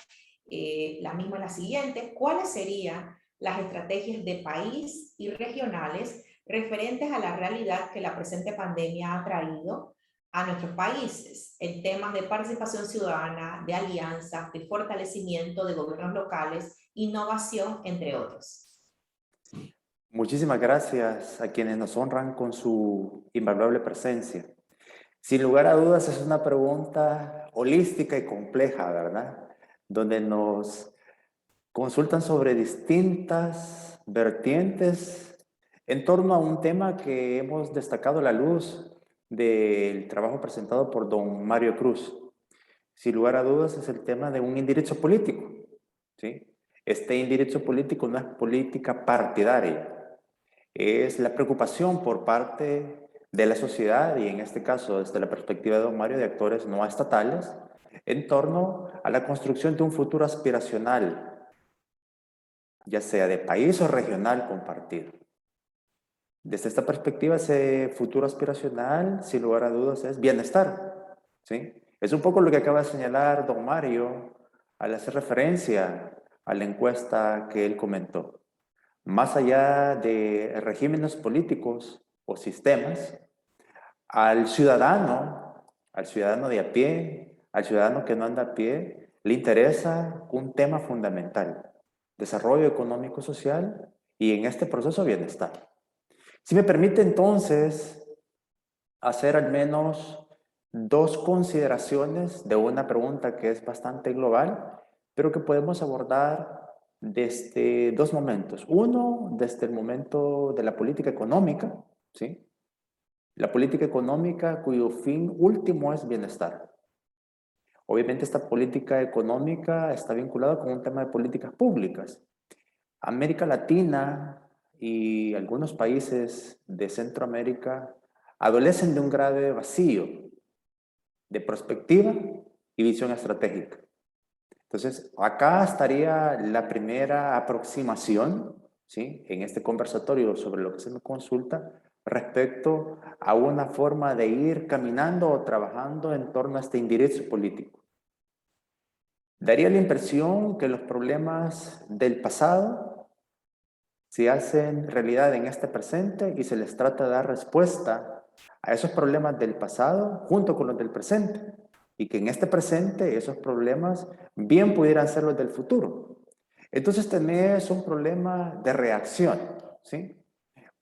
La misma es la siguiente. ¿Cuáles serían las estrategias de país y regionales referentes a la realidad que la presente pandemia ha traído a nuestros países en temas de participación ciudadana, de alianzas, de fortalecimiento de gobiernos locales, innovación, entre otros? Muchísimas gracias a quienes nos honran con su invaluable presencia. Sin lugar a dudas es una pregunta holística y compleja, ¿verdad? Donde nos consultan sobre distintas vertientes en torno a un tema que hemos destacado a la luz del trabajo presentado por don Mario Cruz. Sin lugar a dudas es el tema de un indirizzo político, ¿sí? Este indirizzo político no es política partidaria, es la preocupación por parte de la sociedad y en este caso desde la perspectiva de don Mario de actores no estatales en torno a la construcción de un futuro aspiracional, ya sea de país o regional compartido. Desde esta perspectiva, ese futuro aspiracional, sin lugar a dudas, es bienestar, ¿sí? Es un poco lo que acaba de señalar don Mario al hacer referencia a la encuesta que él comentó. Más allá de regímenes políticos o sistemas, al ciudadano de a pie, al ciudadano que no anda a pie, le interesa un tema fundamental: desarrollo económico social y en este proceso bienestar. Si me permite entonces hacer al menos dos consideraciones de una pregunta que es bastante global, pero que podemos abordar desde dos momentos. Uno, desde el momento de la política económica, ¿sí? La política económica cuyo fin último es bienestar. Obviamente esta política económica está vinculada con un tema de políticas públicas. América Latina y algunos países de Centroamérica adolecen de un grave vacío de perspectiva y visión estratégica. Entonces, acá estaría la primera aproximación, ¿sí?, en este conversatorio sobre lo que se me consulta respecto a una forma de ir caminando o trabajando en torno a este indirizzo político. Daría la impresión que los problemas del pasado se hacen realidad en este presente y se les trata de dar respuesta a esos problemas del pasado junto con los del presente. Y que en este presente esos problemas bien pudieran ser los del futuro. Entonces tenés un problema de reacción, ¿sí?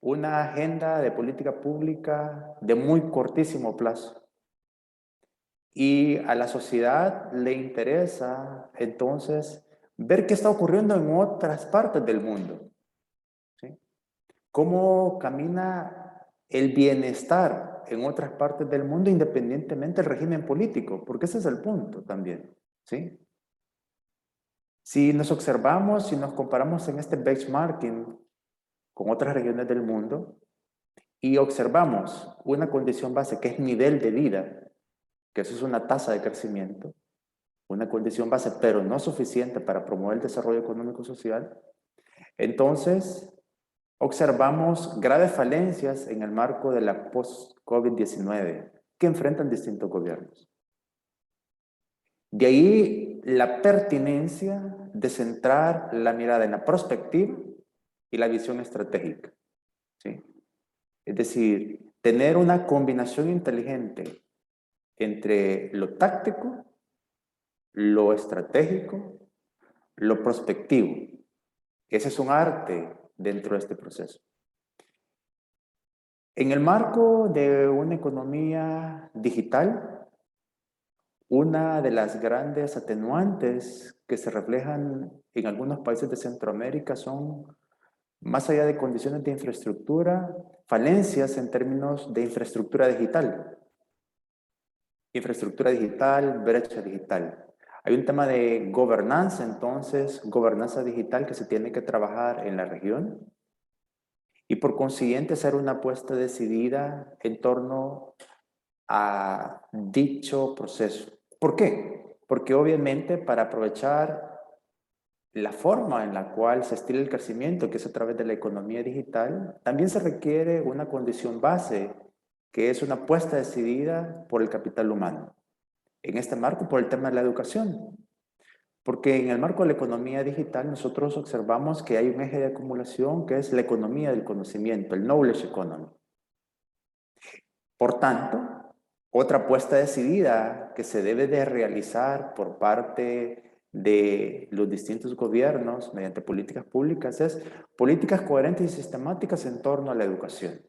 Una agenda de política pública de muy cortísimo plazo. Y a la sociedad le interesa entonces ver qué está ocurriendo en otras partes del mundo, ¿sí? Cómo camina el bienestar en otras partes del mundo independientemente del régimen político, porque ese es el punto también, ¿sí? Si nos observamos, si nos comparamos en este benchmarking con otras regiones del mundo y observamos una condición base que es nivel de vida, que eso es una tasa de crecimiento, una condición base, pero no suficiente para promover el desarrollo económico y social, entonces observamos graves falencias en el marco de la post-COVID-19 que enfrentan distintos gobiernos. De ahí la pertinencia de centrar la mirada en la perspectiva y la visión estratégica, ¿sí? Es decir, tener una combinación inteligente entre lo táctico, lo estratégico, lo prospectivo. Ese es un arte dentro de este proceso. En el marco de una economía digital, una de las grandes atenuantes que se reflejan en algunos países de Centroamérica son, más allá de condiciones de infraestructura, falencias en términos de infraestructura digital. Infraestructura digital, brecha digital. Hay un tema de gobernanza, entonces, gobernanza digital que se tiene que trabajar en la región y por consiguiente hacer una apuesta decidida en torno a dicho proceso. ¿Por qué? Porque obviamente para aprovechar la forma en la cual se estila el crecimiento, que es a través de la economía digital, también se requiere una condición base, que es una apuesta decidida por el capital humano. En este marco, por el tema de la educación. Porque en el marco de la economía digital nosotros observamos que hay un eje de acumulación que es la economía del conocimiento, el knowledge economy. Por tanto, otra apuesta decidida que se debe de realizar por parte de los distintos gobiernos mediante políticas públicas es políticas coherentes y sistemáticas en torno a la educación.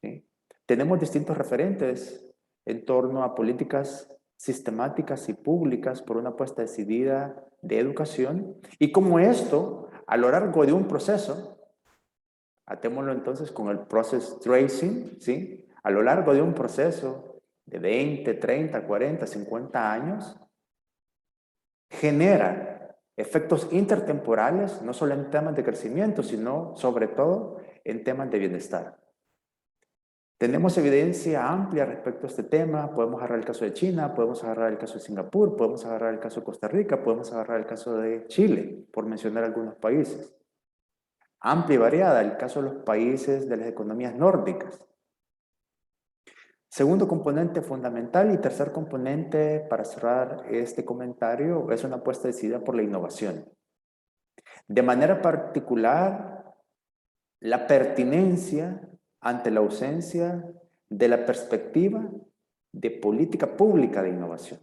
¿Sí? Tenemos distintos referentes en torno a políticas sistemáticas y públicas por una apuesta decidida de educación y como esto, a lo largo de un proceso, atémoslo entonces con el process tracing, ¿sí? A lo largo de un proceso de 20, 30, 40, 50 años, genera efectos intertemporales, no solo en temas de crecimiento, sino sobre todo en temas de bienestar. Tenemos evidencia amplia respecto a este tema, podemos agarrar el caso de China, podemos agarrar el caso de Singapur, podemos agarrar el caso de Costa Rica, podemos agarrar el caso de Chile, por mencionar algunos países. Amplia y variada, el caso de los países de las economías nórdicas. Segundo componente fundamental y tercer componente para cerrar este comentario es una apuesta decidida por la innovación. De manera particular, la pertinencia ante la ausencia de la perspectiva de política pública de innovación.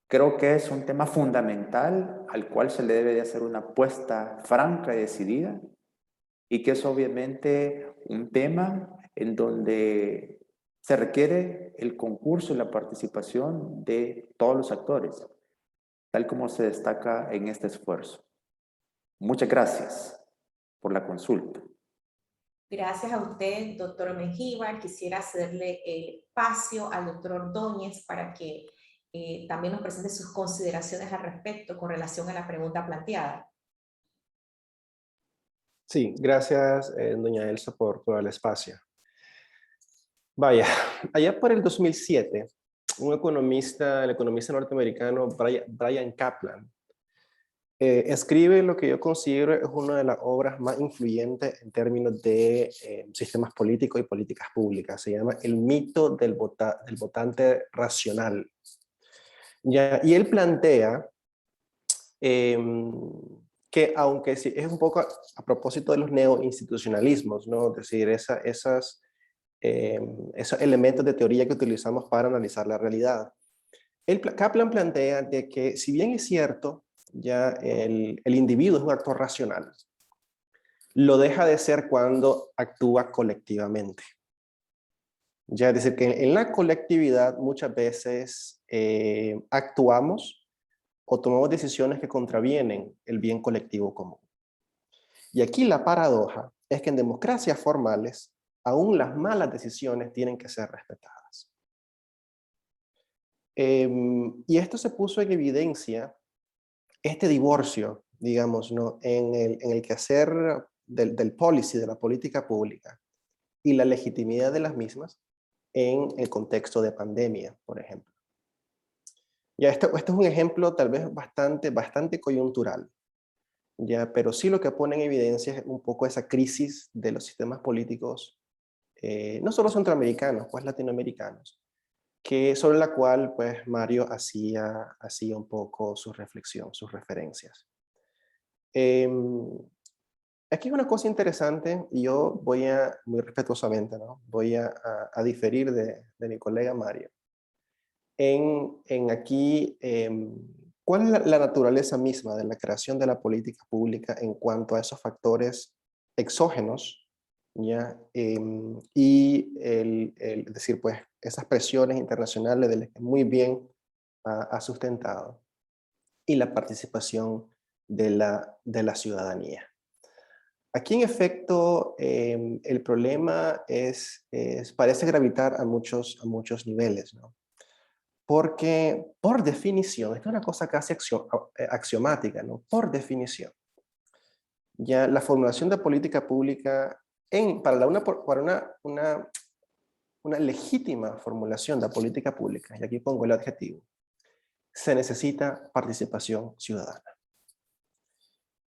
Creo que es un tema fundamental al cual se le debe de hacer una apuesta franca y decidida y que es obviamente un tema en donde se requiere el concurso y la participación de todos los actores, tal como se destaca en este esfuerzo. Muchas gracias por la consulta. Gracias a usted, doctor Mengíbar. Quisiera cederle el espacio al doctor Ordóñez para que también nos presente sus consideraciones al respecto con relación a la pregunta planteada. Sí, gracias, doña Elsa, por el espacio. Vaya, allá por el 2007, el economista norteamericano Bryan Caplan escribe lo que yo considero es una de las obras más influyentes en términos de sistemas políticos y políticas públicas. Se llama El mito del votante racional. ¿Ya? Y él plantea que aunque es un poco a propósito de los neoinstitucionalismos, ¿no? Es decir, esos elementos de teoría que utilizamos para analizar la realidad. Kaplan plantea de que si bien es cierto, ya el individuo es un actor racional, lo deja de ser cuando actúa colectivamente. Ya, es decir, que en la colectividad muchas veces actuamos o tomamos decisiones que contravienen el bien colectivo común. Y aquí la paradoja es que en democracias formales, aún las malas decisiones tienen que ser respetadas. Y esto se puso en evidencia este divorcio, digamos, ¿no? en el quehacer del policy, de la política pública, y la legitimidad de las mismas en el contexto de pandemia, por ejemplo. Ya, este es un ejemplo tal vez bastante coyuntural, ya, pero sí lo que pone en evidencia es un poco esa crisis de los sistemas políticos, no solo centroamericanos, pues latinoamericanos, sobre la cual pues Mario hacía un poco su reflexión, sus referencias. Aquí es una cosa interesante, y yo voy muy respetuosamente, ¿no? Voy a diferir de mi colega Mario. Aquí, ¿cuál es la naturaleza misma de la creación de la política pública en cuanto a esos factores exógenos, ¿ya? Y es decir, pues, esas presiones internacionales de las que muy bien ha sustentado, y la participación de la ciudadanía. Aquí, en efecto, el problema parece gravitar a muchos niveles, ¿no? Porque, por definición, esto es una cosa casi axiomática, ¿no? Por definición, ya la formulación de política pública, para una legítima formulación de política pública, y aquí pongo el adjetivo, se necesita participación ciudadana.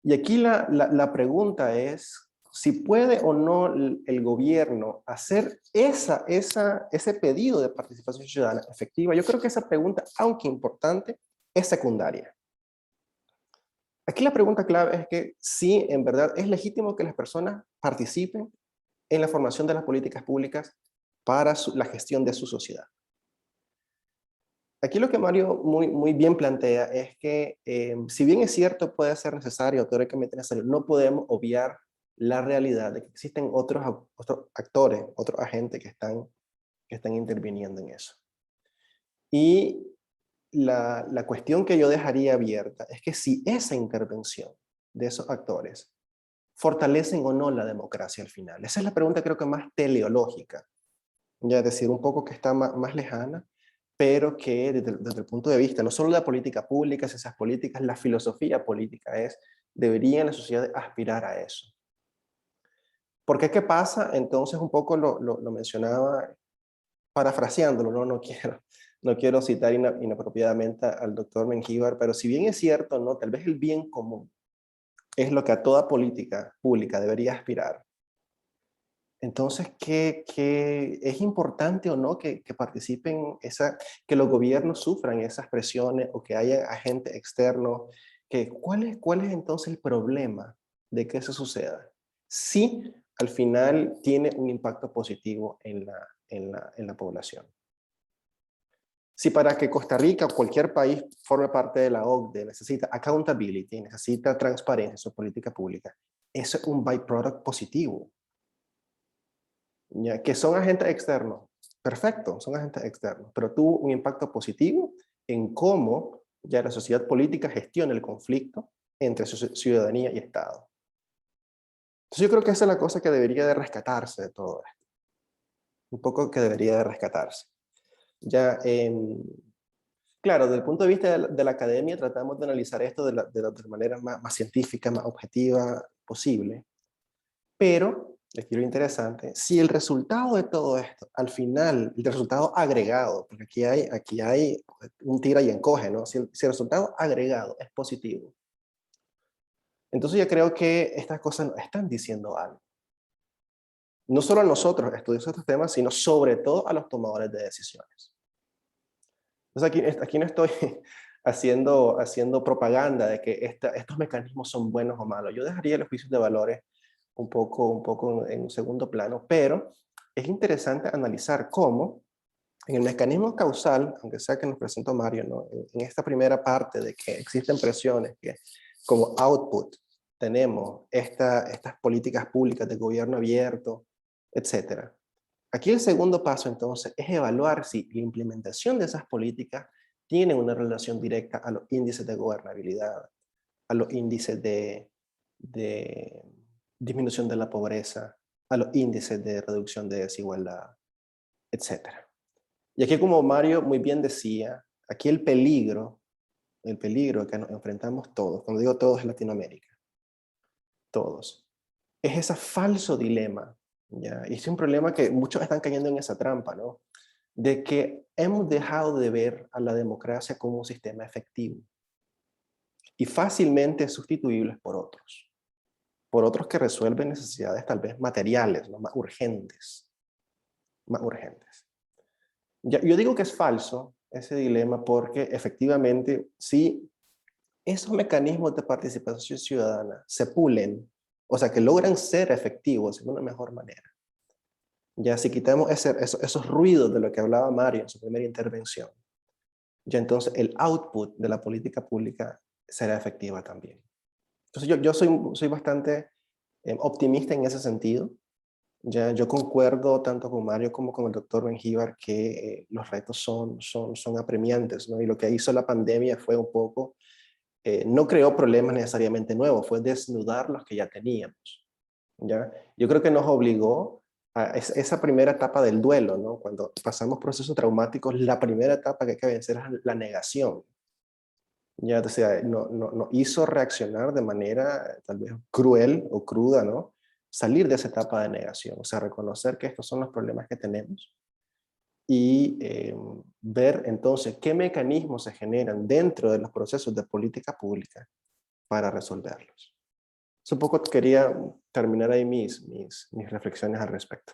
Y aquí la pregunta es si puede o no el gobierno hacer ese pedido de participación ciudadana efectiva. Yo creo que esa pregunta, aunque importante, es secundaria. Aquí la pregunta clave es que si en verdad es legítimo que las personas participen en la formación de las políticas públicas para la gestión de su sociedad. Aquí lo que Mario muy bien plantea es que, si bien es cierto, puede ser necesario, teóricamente necesario, no podemos obviar la realidad de que existen otros actores, otros agentes que están interviniendo en eso. Y la cuestión que yo dejaría abierta es que si esa intervención de esos actores fortalecen o no la democracia al final. Esa es la pregunta, creo que más teleológica, ya decir, un poco que está más lejana, pero que desde el punto de vista no solo de la política pública, esas políticas, la filosofía política deberían las sociedades aspirar a eso. Porque ¿qué pasa? Entonces, un poco lo mencionaba, parafraseándolo, no quiero citar inapropiadamente al doctor Mengíbar, pero si bien es cierto, ¿no? Tal vez el bien común es lo que a toda política pública debería aspirar. Entonces, ¿qué es importante o no que participen, que los gobiernos sufran esas presiones o que haya agentes externos? ¿Cuál es entonces el problema de que eso suceda? Si al final tiene un impacto positivo en la población. Si para que Costa Rica o cualquier país forme parte de la OCDE necesita accountability, necesita transparencia en su política pública, eso es un byproduct positivo. ¿Ya? Que son agentes externos, perfecto, son agentes externos, pero tuvo un impacto positivo en cómo ya la sociedad política gestiona el conflicto entre su ciudadanía y Estado. Entonces yo creo que esa es la cosa que debería de rescatarse de todo esto. Un poco que debería de rescatarse. Ya, claro, desde el punto de vista de la academia tratamos de analizar esto de la manera más científica, más objetiva posible, pero aquí lo interesante, si el resultado de todo esto, al final, el resultado agregado, porque aquí hay un tira y encoge, ¿no? Si el resultado agregado es positivo, entonces yo creo que estas cosas nos están diciendo algo. No solo a nosotros, estudiosos de estos temas, sino sobre todo a los tomadores de decisiones. Entonces aquí no estoy haciendo propaganda de que estos mecanismos son buenos o malos. Yo dejaría los juicios de valores un poco en un segundo plano, pero es interesante analizar cómo en el mecanismo causal, aunque sea que nos presentó Mario, ¿no? En esta primera parte de que existen presiones, que como output tenemos estas políticas públicas de gobierno abierto, etc. Aquí el segundo paso entonces es evaluar si la implementación de esas políticas tiene una relación directa a los índices de gobernabilidad, a los índices de disminución de la pobreza, a los índices de reducción de desigualdad, etc. Y aquí, como Mario muy bien decía, aquí el peligro el peligro que nos enfrentamos todos, cuando digo todos es Latinoamérica, todos, es ese falso dilema, ¿ya? Y es un problema que muchos están cayendo en esa trampa, ¿no? De que hemos dejado de ver a la democracia como un sistema efectivo y fácilmente sustituibles por otros que resuelven necesidades tal vez materiales, ¿no? Más urgentes. Yo digo que es falso ese dilema porque efectivamente si esos mecanismos de participación ciudadana se pulen, o sea, que logran ser efectivos de una mejor manera, ya si quitamos esos ruidos de lo que hablaba Mario en su primera intervención, ya entonces el output de la política pública será efectiva también. Entonces yo soy bastante optimista en ese sentido. Ya, yo concuerdo tanto con Mario como con el doctor Mengíbar que los retos son apremiantes, ¿no? Y lo que hizo la pandemia fue un poco, no creó problemas necesariamente nuevos, fue desnudar los que ya teníamos, ¿ya? Yo creo que nos obligó a esa primera etapa del duelo, ¿no? Cuando pasamos procesos traumáticos, la primera etapa que hay que vencer es la negación. Ya, o sea, nos hizo reaccionar de manera tal vez cruel o cruda, ¿no? Salir de esa etapa de negación, o sea, reconocer que estos son los problemas que tenemos y ver entonces qué mecanismos se generan dentro de los procesos de política pública para resolverlos. Un poco quería terminar ahí mis reflexiones al respecto.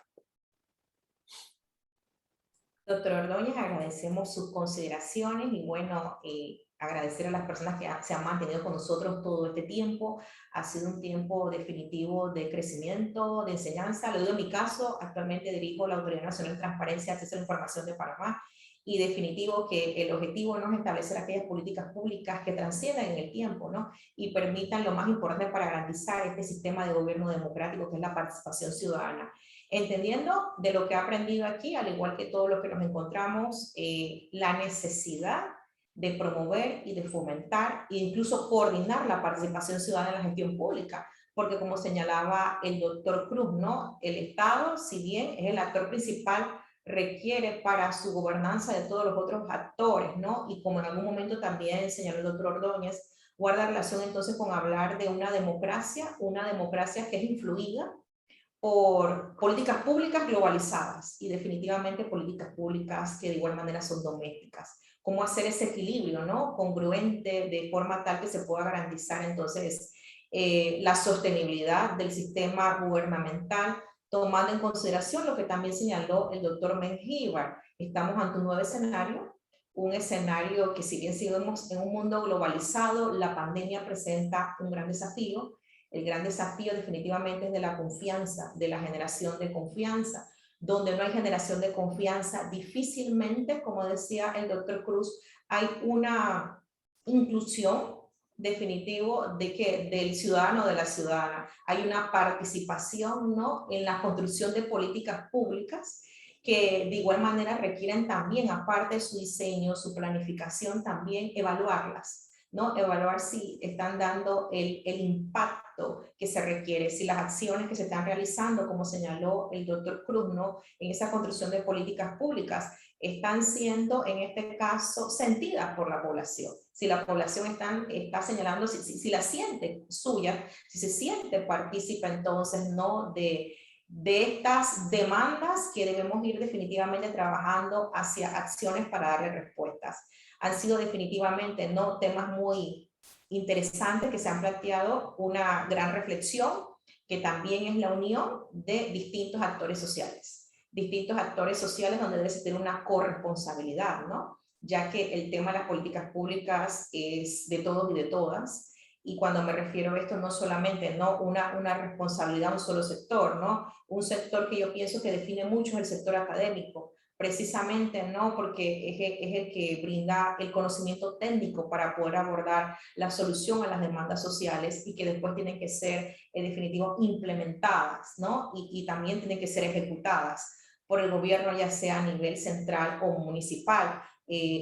Doctor Ordóñez, agradecemos sus consideraciones y bueno, agradecer a las personas que se han mantenido con nosotros todo este tiempo. Ha sido un tiempo definitivo de crecimiento, de enseñanza. Lo digo en mi caso, actualmente dirijo la Autoridad Nacional de Transparencia, Acceso a la Información de Panamá y definitivo que el objetivo no es establecer aquellas políticas públicas que trasciendan en el tiempo, ¿no? Y permitan lo más importante para garantizar este sistema de gobierno democrático que es la participación ciudadana. Entendiendo de lo que he aprendido aquí, al igual que todo lo que nos encontramos, la necesidad de promover y de fomentar e incluso coordinar la participación ciudadana en la gestión pública, porque como señalaba el doctor Cruz, ¿no? El Estado, si bien es el actor principal, requiere para su gobernanza de todos los otros actores, ¿no? Y como en algún momento también señaló el doctor Ordóñez, guarda relación entonces con hablar de una democracia que es influida por políticas públicas globalizadas y definitivamente políticas públicas que de igual manera son domésticas. Cómo hacer ese equilibrio, ¿no? Congruente de forma tal que se pueda garantizar entonces la sostenibilidad del sistema gubernamental, tomando en consideración lo que también señaló el doctor Mengíbar. Estamos ante un nuevo escenario, un escenario que si bien seguimos en un mundo globalizado, la pandemia presenta un gran desafío. El gran desafío definitivamente es de la confianza, de la generación de confianza. Donde no hay generación de confianza, difícilmente, como decía el doctor Cruz, hay una inclusión definitivo del ciudadano o de la ciudadana. Hay una participación, ¿no? En la construcción de políticas públicas que de igual manera requieren también, aparte de su diseño, su planificación, también evaluarlas, ¿no? Evaluar si están dando el impacto que se requiere, si las acciones que se están realizando, como señaló el doctor Cruz, ¿no? En esa construcción de políticas públicas, están siendo, en este caso, sentidas por la población. Si la población está señalando, si la siente suya, si se siente partícipe entonces, ¿no? de estas demandas que debemos ir definitivamente trabajando hacia acciones para darle respuestas. Han sido definitivamente, ¿no? Temas muy interesantes que se han planteado, una gran reflexión que también es la unión de distintos actores sociales donde debe tener una corresponsabilidad, ¿no? Ya que el tema de las políticas públicas es de todos y de todas, y cuando me refiero a esto no solamente, ¿no? una responsabilidad a un solo sector, ¿no? Un sector que yo pienso que define mucho es el sector académico, precisamente, ¿no? Porque es el que brinda el conocimiento técnico para poder abordar la solución a las demandas sociales y que después tienen que ser, en definitivo, implementadas, ¿no? Y también tienen que ser ejecutadas por el gobierno, ya sea a nivel central o municipal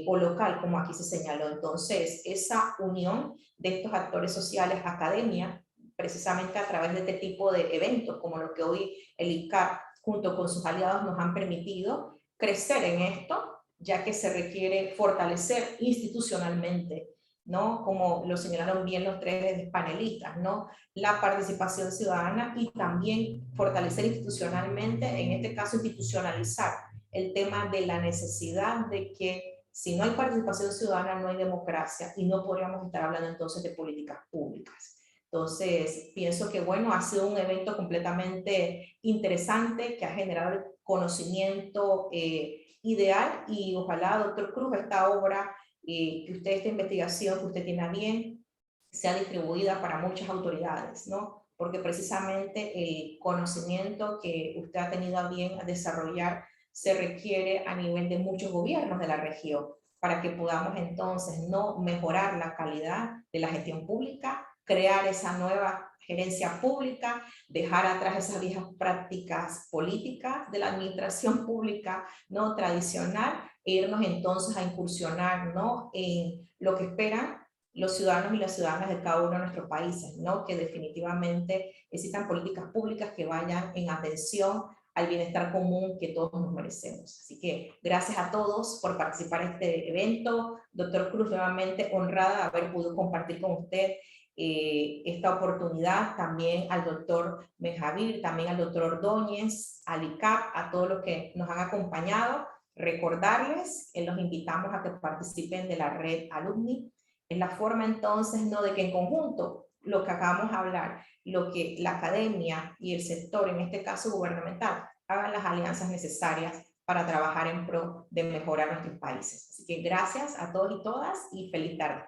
o local, como aquí se señaló. Entonces, esa unión de estos actores sociales, academia, precisamente a través de este tipo de eventos, como lo que hoy el ICAP, junto con sus aliados, nos han permitido crecer en esto, ya que se requiere fortalecer institucionalmente ¿no? Como lo señalaron bien los tres panelistas, ¿no? La participación ciudadana y también fortalecer institucionalmente, en este caso institucionalizar el tema de la necesidad de que si no hay participación ciudadana no hay democracia y no podríamos estar hablando entonces de políticas públicas. Entonces, pienso que, bueno, ha sido un evento completamente interesante que ha generado el conocimiento ideal y ojalá, doctor Cruz, esta obra, que usted, esta investigación que usted tiene a bien, sea distribuida para muchas autoridades, ¿no? Porque precisamente el conocimiento que usted ha tenido a bien desarrollar se requiere a nivel de muchos gobiernos de la región para que podamos entonces no mejorar la calidad de la gestión pública, crear esa nueva gerencia pública, dejar atrás esas viejas prácticas políticas de la administración pública no tradicional e irnos entonces a incursionar, ¿no?, en lo que esperan los ciudadanos y las ciudadanas de cada uno de nuestros países, ¿no?, que definitivamente necesitan políticas públicas que vayan en atención al bienestar común que todos nos merecemos. Así que gracias a todos por participar en este evento. Doctor Cruz, nuevamente honrada de haber podido compartir con usted esta oportunidad, también al doctor Menjavir, también al doctor Ordóñez, al ICAP, a todos los que nos han acompañado. Recordarles, los invitamos a que participen de la red Alumni. Es la forma entonces, ¿no?, de que en conjunto, lo que acabamos de hablar, lo que la academia y el sector, en este caso gubernamental, hagan las alianzas necesarias para trabajar en pro de mejorar nuestros países. Así que gracias a todos y todas y feliz tarde.